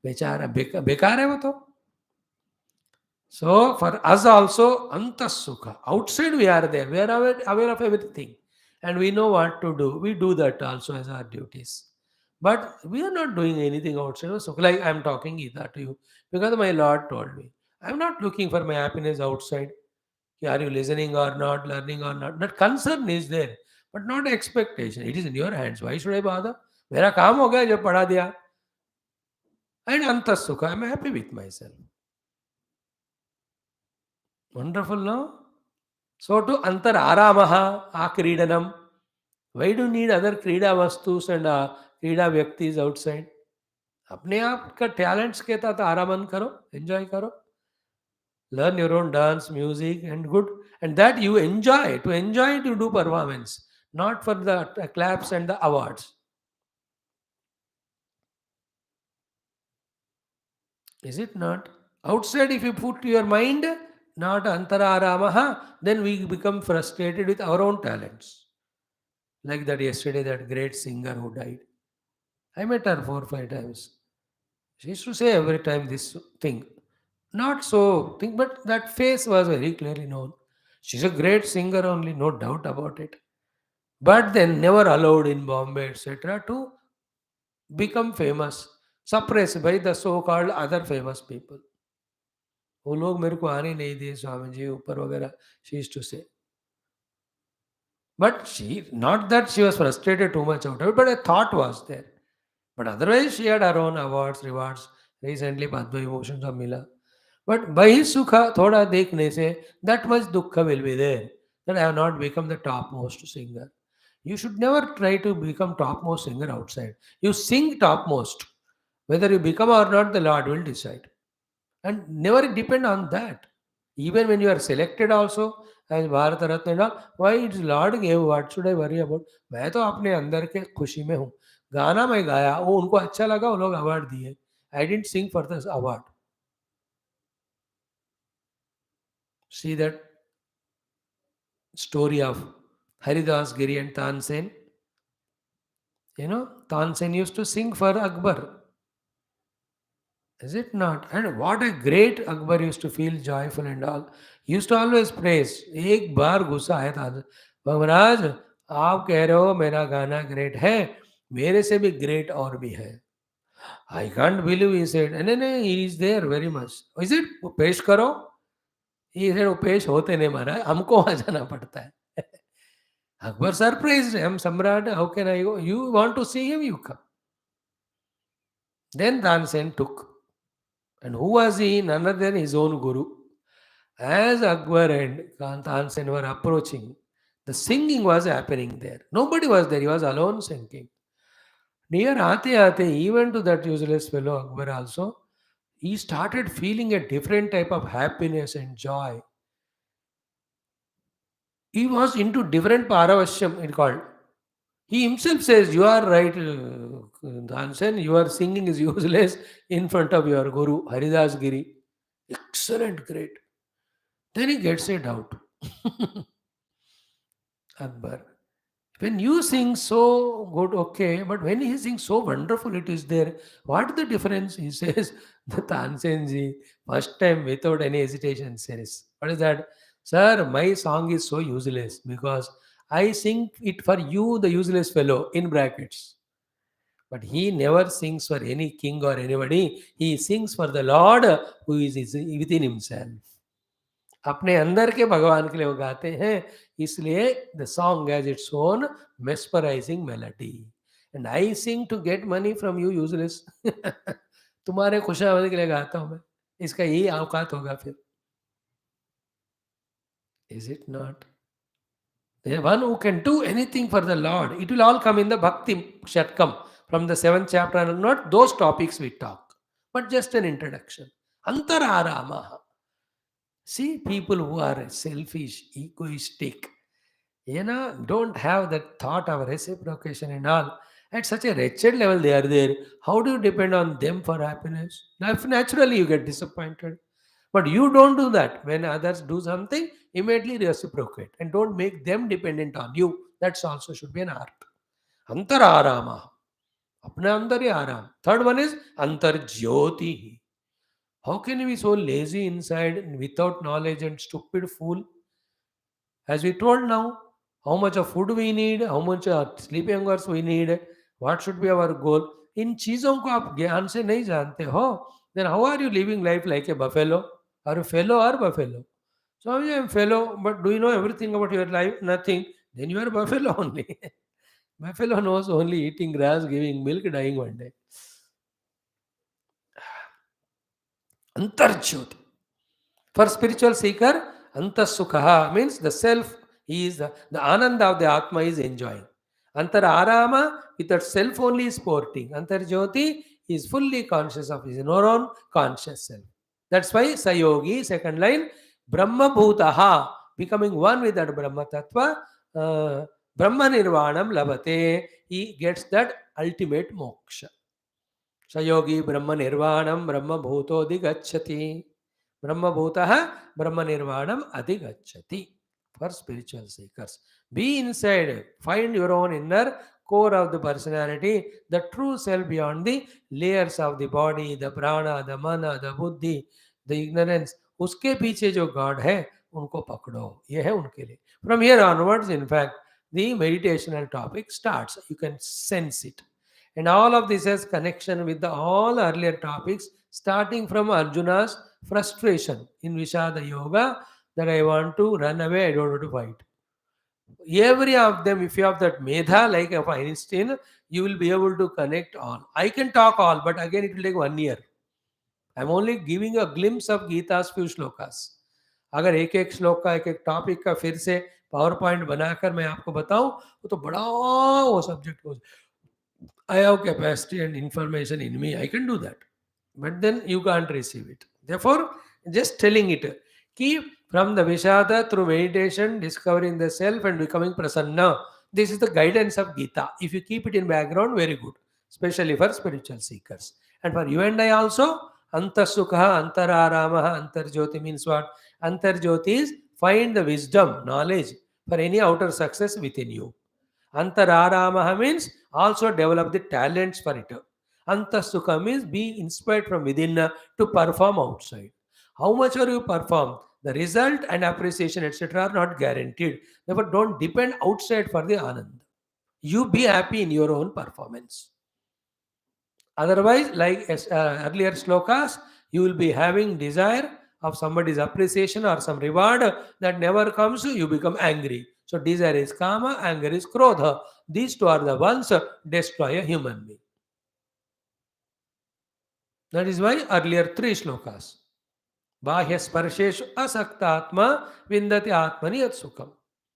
बेचारा बेकार है वो तो so for us also, antasukha. Outside we are there. We are aware of everything. And we know what to do. We do that also as our duties. But we are not doing anything outside of sukha. Like I am talking Geetha to you. Because my Lord told me. I am not looking for my happiness outside. Are you listening or not, learning or not? That concern is there. But not expectation. It is in your hands. Why should I bother? मेरा काम हो गया जब पढ़ा दिया and antasukha. I am happy with myself. Wonderful, no? So to antar aramaha, akridanam. Why do you need other krida vastus and krida vyaktis outside? अपने आप का टैलेंट्स के साथ आरामन करो एंजॉय करो learn your own dance music and good and that you enjoy to do performance not for the claps and the awards is it not outside if you put your mind not antararamaha then we become frustrated with our own talents like that yesterday that great singer who died I met her 4 or 5 times. She used to say every time this thing. Not so thing, but that face was very clearly known. She's a great singer only, no doubt about it. But then never allowed in Bombay, etc., to become famous, suppressed by the so-called other famous people. वो लोग मेरे को आने नहीं दिए स्वामी जी ऊपर वगैरह she used to say. But she, not that she was frustrated too much out of it, but a thought was there. But otherwise, she had her own awards, rewards. Recently, Padma Emotions of Mila. But by his sukha, thoda dekhne se, that much dukkha will be there. That I have not become the topmost singer. You should never try to become topmost singer outside. You sing topmost. Whether you become or not, the Lord will decide. And never depend on that. Even when you are selected also as Bharat Ratna and all, why it's Lord gave, what should I worry about? मैं तो अपने अंदर के खुशी में हूँ गाना मैं गाया वो उनको अच्छा लगा वो लोग अवार्ड दिए I don't sing for this award see that story of Haridas Giri and Tansen. Tansen used to sing for Akbar. Is it not? And what a great Akbar used to feel joyful and all. He used to always praise. एक बार गुस्सा आया था महाराज आप कह रहे हो मेरा गाना ग्रेट है मेरे से भी ग्रेट और भी है I can't believe he said नहीं नहीं he is there very much is it वो पेश करो ही सेड वो पेश होते नहीं महाराज हमको वहां जाना पड़ता है अकबर सरप्राइज्ड हम सम्राट how can I go you want to see him you come then Tansen took and who was he none other than his own guru. As Akbar and Tansen were approaching, the singing was happening there. Nobody was there, he was alone singing. Near Aate Aate, even to that useless fellow Akbar also, he started feeling a different type of happiness and joy. He was into different paravashyam, it called. He himself says, you are right, Tansen, your singing is useless in front of your Guru, Haridas Giri. Excellent, great. Then he gets a doubt. Akbar. When you sing so good, okay, but when he sings so wonderful, it is there. What the difference? He says, the Tansenji, first time without any hesitation says, what is that? Sir, my song is so useless because I sing it for you, the useless fellow, in brackets. But he never sings for any king or anybody. He sings for the Lord who is within himself. अपने अंदर के भगवान के लिए वो गाते हैं, इसलिए the song has its own mesmerising melody and I sing to get money from you useless तुम्हारे खुशहाली के लिए गाता हूं मैं, इसका यही औकात होगा फिर, is it not? The one who can do anything for the Lord, it will all come in the Bhakti Shatkam from the 7th chapter, and not those topics we talk, but just an introduction. Antararama. See, people who are selfish, egoistic, don't have that thought of reciprocation and all. At such a wretched level, they are there. How do you depend on them for happiness? Naturally, you get disappointed. But you don't do that. When others do something, immediately reciprocate and don't make them dependent on you. That's also should be an art. Antararama. Apne andar hi aram. Third one is antarjyoti. How can you be so lazy inside without knowledge and stupid fool? As we told now, how much of food we need, how much of sleeping hours we need, what should be our goal. इन चीज़ों को आप ज्ञान से नहीं जानते हो, then how are you living life like a buffalo? Are you fellow or buffalo? So I am fellow, but do you know everything about your life? Nothing. Then you are buffalo only. Buffalo knows only eating grass, giving milk, dying one day. Antarjyoti. For spiritual seeker, antasukha means the self is the ananda of the Atma is enjoying. Antar arama, without self only is sporting. Antar jyoti is fully conscious of his own conscious self. That's why Sayogi, second line, Brahma Bhutaha, becoming one with that Brahma Tattva, Brahma Nirvanam Labate, he gets that ultimate moksha. Sayogi Brahma Nirvanam Brahma Bhutodhigacchati. Brahma Bhutaha Brahma Nirvanam Adhigacchati. For spiritual seekers, be inside, find your own inner core of the personality, the true self beyond the layers of the body, the prana, the mana, the buddhi, the ignorance. उसके पीछे जो God है उनको पकड़ो, ये है उनके लिए. From here onwards, in fact, the meditational topic starts. You can sense it. And all of this has connection with the all earlier topics, starting from Arjuna's frustration in Vishada Yoga, that I want to run away, I don't want to fight. Every of them, if you have that medha like of Einstein, you will be able to connect all. I can talk all, but again it will take 1 year. I'm only giving a glimpse of Geeta's few shlokas. अगर एक एक श्लोक का एक एक topic का फिर से पावर पॉइंट बनाकर मैं आपको बताऊं, वो तो बड़ा वो सब्जेक्ट हो. I have capacity and information in me, I can do that. But then you can't receive it. Therefore, just telling it. Keep from the Vishada through meditation, discovering the self and becoming prasanna. This is the guidance of Gita. If you keep it in background, very good. Especially for spiritual seekers. And for you and I also, Antasukha, Antararamaha, Antarjyoti means what? Antarjyoti is find the wisdom, knowledge for any outer success within you. Antararamaha means also develop the talents for it. Antasukha means be inspired from within to perform outside. How much are you perform? The result and appreciation, etc., are not guaranteed. Therefore, don't depend outside for the anand. You be happy in your own performance. Otherwise, like earlier shlokas, you will be having desire of somebody's appreciation or some reward that never comes, you become angry. So desire is kama, anger is krodha. These two are the ones destroy a human being. That is why earlier 3 shlokas. Bahya sparsheshu asaktatma vindati atmani yat sukham.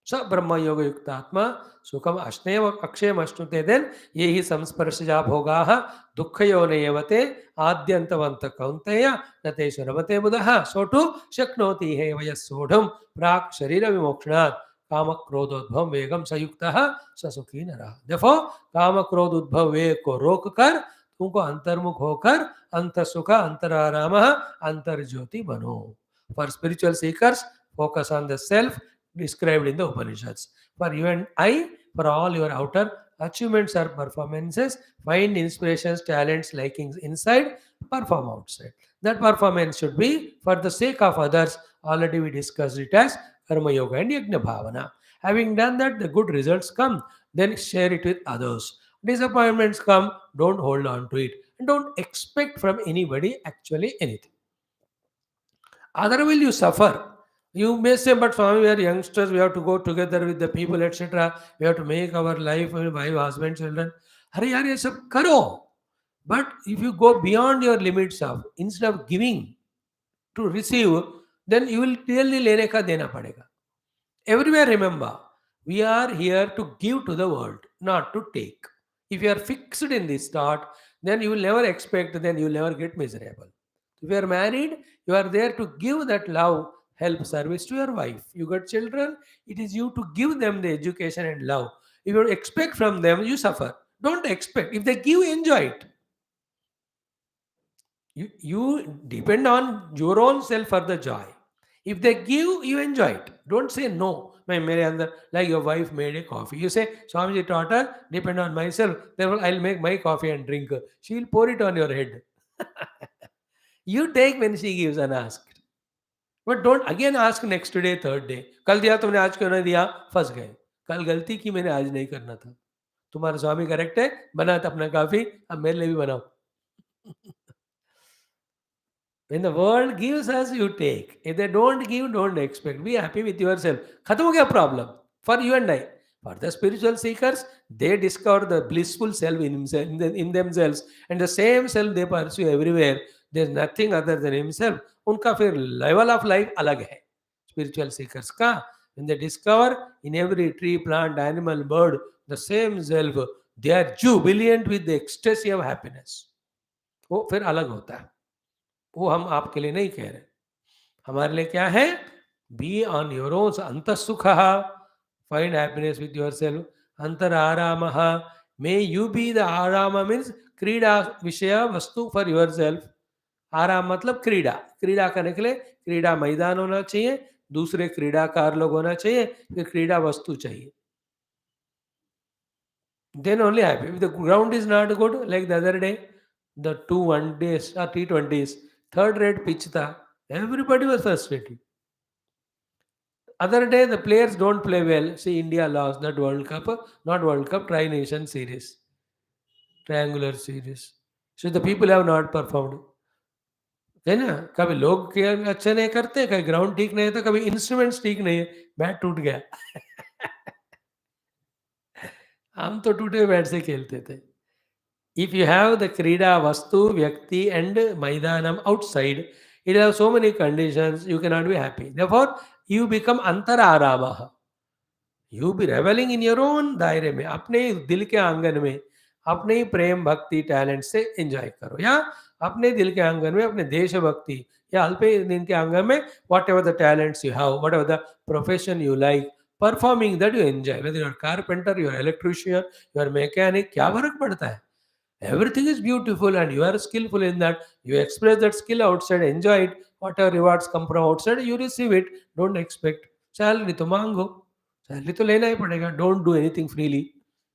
स ब्रह्म योग युक्तात्मा सुखम अश्नेव अक्षयम अश्नुते then ये ही संस्पर्शजा भोगाः दुःखयो नयवते आद्यन्तवन्त कौन्तेय न तेषु रमते बुधः सोटु शक्नोति हे वयः सोढुं प्राक् शरीर विमोक्षणात् काम क्रोधोद्भव वेगम संयुक्तः स सुखी नरः. Therefore, काम क्रोध उद्भव वेग को रोक कर तुमको अंतर्मुख होकर अंतसुख अंतराराम अंतर्ज्योति बनो. For spiritual seekers, focus on the self described in the Upanishads. For you and I, for all your outer achievements or performances. Find inspirations, talents, likings inside, perform outside. That performance should be for the sake of others. Already we discussed it as Karma Yoga and Yajna Bhavana. Having done that, the good results come, then share it with others. Disappointments come, don't hold on to it. And don't expect from anybody actually anything. Otherwise, you suffer. You may say, but Swami, we are youngsters, we have to go together with the people, etc. We have to make our life, wife, husband, children. Hurry, yaar, ye sab karo. But if you go beyond your limits of, instead of giving to receive, then you will really lene ka dena padega. Everywhere, remember, we are here to give to the world, not to take. If you are fixed in this thought, then you will never expect, then you will never get miserable. If you are married, you are there to give that love, help, service to your wife. You got children, it is you to give them the education and love. If you expect from them, you suffer. Don't expect. If they give, enjoy it. You depend on your own self for the joy. If they give, you enjoy it. Don't say no. Like your wife made a coffee. You say, Swamiji taught her, depend on myself. Therefore, I'll make my coffee and drink. She will pour it on your head. You take when she gives unasked. But don't again ask next day, third day. कल दिया तुमने आज क्यों नहीं दिया? फंस गए. कल गलती की मैंने आज नहीं करना था. तुम्हारा स्वामी करेक्ट है, बना था अपना काफी, अब मेरे लिए भी बनाओ. When the world gives us, you take. If they don't give, don't expect. Be happy with yourself. खत्म हो गया problem for you and I. For the spiritual seekers, they discover the blissful self in, himself, in themselves, and the same self they pursue everywhere. There's nothing other than himself. उनका फिर level of life अलग है. Spiritual seekers का, when they discover in every tree, plant, animal, bird, the same self, they are jubilant with the ecstasy of happiness. वो फिर अलग होता है. वो हम आपके लिए नहीं कह रहे. हमारे लिए क्या है? Be on your own. अंत सुख, find happiness with your self. अंतर आराम, मे यू बी द आराम मीन्स क्रीड़ा विषय वस्तु फॉर योर सेल्फ. आराम मतलब क्रीड़ा. क्रीड़ा करने के लिए क्रीड़ा मैदान होना चाहिए, दूसरे क्रीड़ाकार लोग होना चाहिए, फिर क्रीड़ा वस्तु चाहिए. Then only happy. If the ground is not good, like the other day, the two one days or T20s, third rate pitch tha, everybody was frustrated. Other day, the players don't play well. See, India lost that World Cup, not World Cup, Tri Nation Series, Triangular Series. So the people have not performed. है ना? कभी लोग के अच्छे नहीं करते, कभी ground ठीक नहीं है, तो कभी इंस्ट्रूमेंट्स ठीक नहीं है, बैट टूट गया. हम तो टूटे बैट से खेलते थे. If you have the Krida, Vastu, Vyakti, and Maidanam outside, it has so many conditions, you cannot be happy. Therefore, you become Antararamaha. You be reveling in your own दायरे में, अपने दिल के आंगन में, अपने ही प्रेम भक्ति टैलेंट से एंजॉय करो. या अपने दिल के आंगन में अपने देश भक्ति, या अल्पे दिन के आंगन में whatever the talents you have, whatever the profession you like, performing that you enjoy. Whether you are carpenter, you are electrician, you are mechanic, क्या फर्क पड़ता है? Everything is beautiful and you are skillful in that. You express that skill outside, enjoy it. Whatever rewards come from outside, you receive it. Don't expect. Salary तो मांगो, salary तो लेना ही पड़ेगा. Don't do anything freely.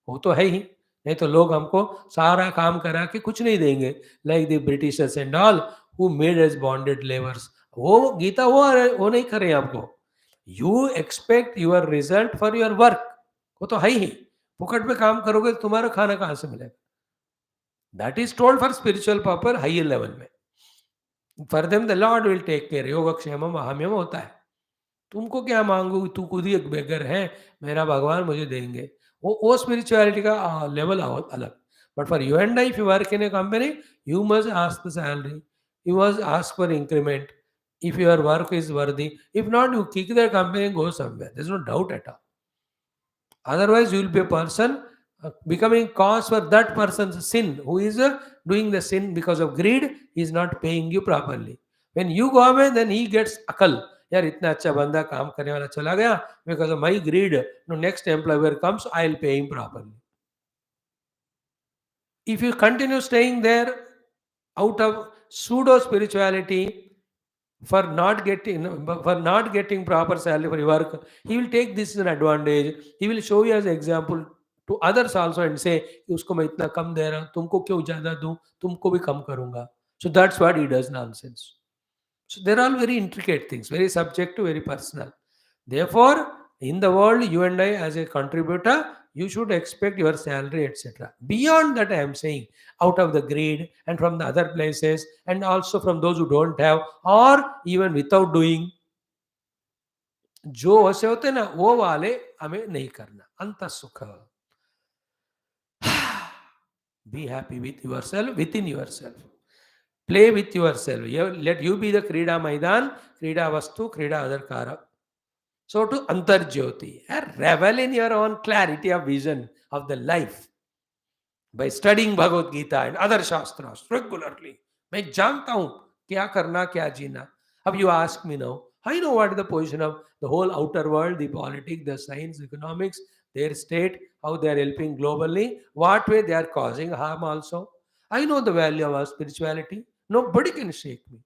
वो तो है ही. नहीं तो लोग हमको सारा काम करा के कुछ नहीं देंगे. Like the Britishers and all who made S bonded labours. वो गीता वो नहीं करे आपको. You expect your result for your work. वो तो है ही. फुकट पे काम करोगे तो तुम्हारा खाना कहाँ से मिलेगा? That is told for spiritual purpose higher level में. For them the Lord will take care. योगक्षेमम अहम्यम होता है. तुमको क्या मांगू, तू खुद ही एक बेगर है, मेरा भगवान मुझे देंगे. वो स्पिरिचुअलिटी का लेवल अलग. But for you and I, if you work in A company, you must ask the salary, you must ask for increment. If your work is worthy, if not, you kick the company and go somewhere. There's no doubt at all. Otherwise, you will be a person becoming cause for that person's sin. Who is doing the sin because of greed, he is not paying you properly. When you go away, then he gets akal. यार इतना अच्छा बंदा काम करने वाला चला गया, because of my greed. No, next employer comes, I'll pay him properly. If you continue staying there out of pseudo spirituality, for not getting proper salary for your work. He will take this as an advantage. He will show you as example to others also and say कि उसको मैं इतना कम दे रहा हूँ, तुमको क्यों ज़्यादा दूँ, तुमको भी कम करूँगा. So that's what he does nonsense. So they're all very intricate things, very subjective, very personal. Therefore, in the world, you and I, as a contributor, you should expect your salary, etc. Beyond that, I am saying, out of the greed and from the other places, and also from those who don't have, or even without doing, जो ऐसे होते ना वो वाले हमें नहीं करना. अंत सुख. Be happy with yourself, within yourself. Play with yourself. Let you be the Krida Maidan, Krida Vastu, Krida Adarkara. So to Antarjyoti, revel in your own clarity of vision of the life by studying Bhagavad Gita and other Shastras regularly. मैं जानता हूँ क्या करना क्या जीना. अब you ask me now, I know what is the position of the whole outer world, the politics, the science, economics, their state, how they are helping globally, what way they are causing harm also. I know the value of our spirituality. Nobody can shake me.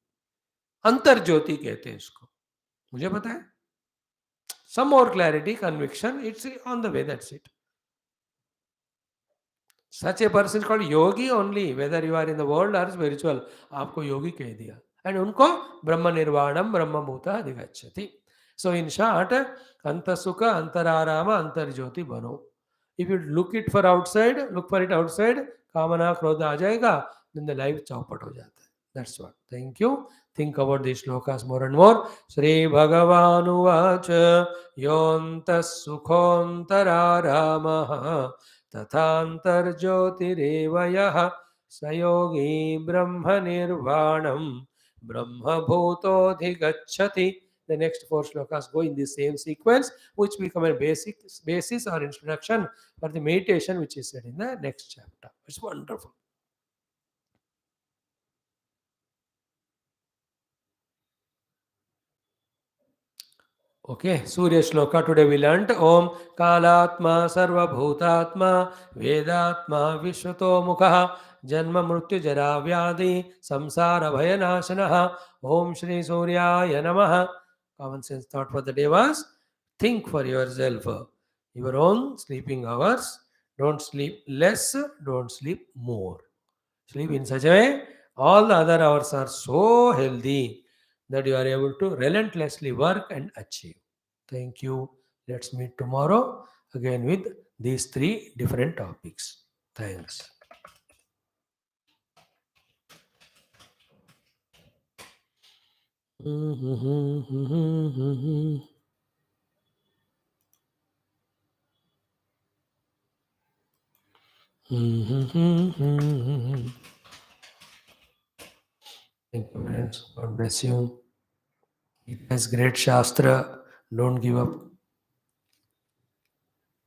Antarjyoti कहते हैं इसको. मुझे पता है. Some more clarity, conviction, it's on the way, that's it. Such a person is called yogi only, whether you are in the world or spiritual. आपको योगी कह दिया. And उनको ब्रह्म निर्वाणम ब्रह्म भूता अधिगच्छति. So in short, अंतसुख अंतराराम अंतर्ज्योति बनो. If you look for it outside, कामना क्रोध आ जाएगा, then the life चौपट हो जाता है. That's what. Thank you. Think about these shlokas more and more. Sri Bhagavan Yontas Sukhontararamaha तथान्तर्ज्योतिरेव यः स योगी ब्रह्मनिर्वाणं ब्रह्मभूतोऽधिगच्छति. The next four shlokas go in the same sequence, which become a basis or introduction for the meditation which is said in the next chapter. It's wonderful. Okay, Surya Shloka. Today we learnt Om Kalatma Sarvabhutatma Vedatma Vishwato Mukha Janma Mrityu Jara Vyadi Samsara Bhayanashanaha Om Shri Suryaya Namaha. Common sense thought for the day was think for yourself your own sleeping hours. Don't sleep less, don't sleep more. Sleep in such a way all the other hours are so healthy that you are able to relentlessly work and achieve. Thank you. Let's meet tomorrow again with these three different topics. Thanks. Thank you, friends. God bless you. It has great Shastra. Don't give up.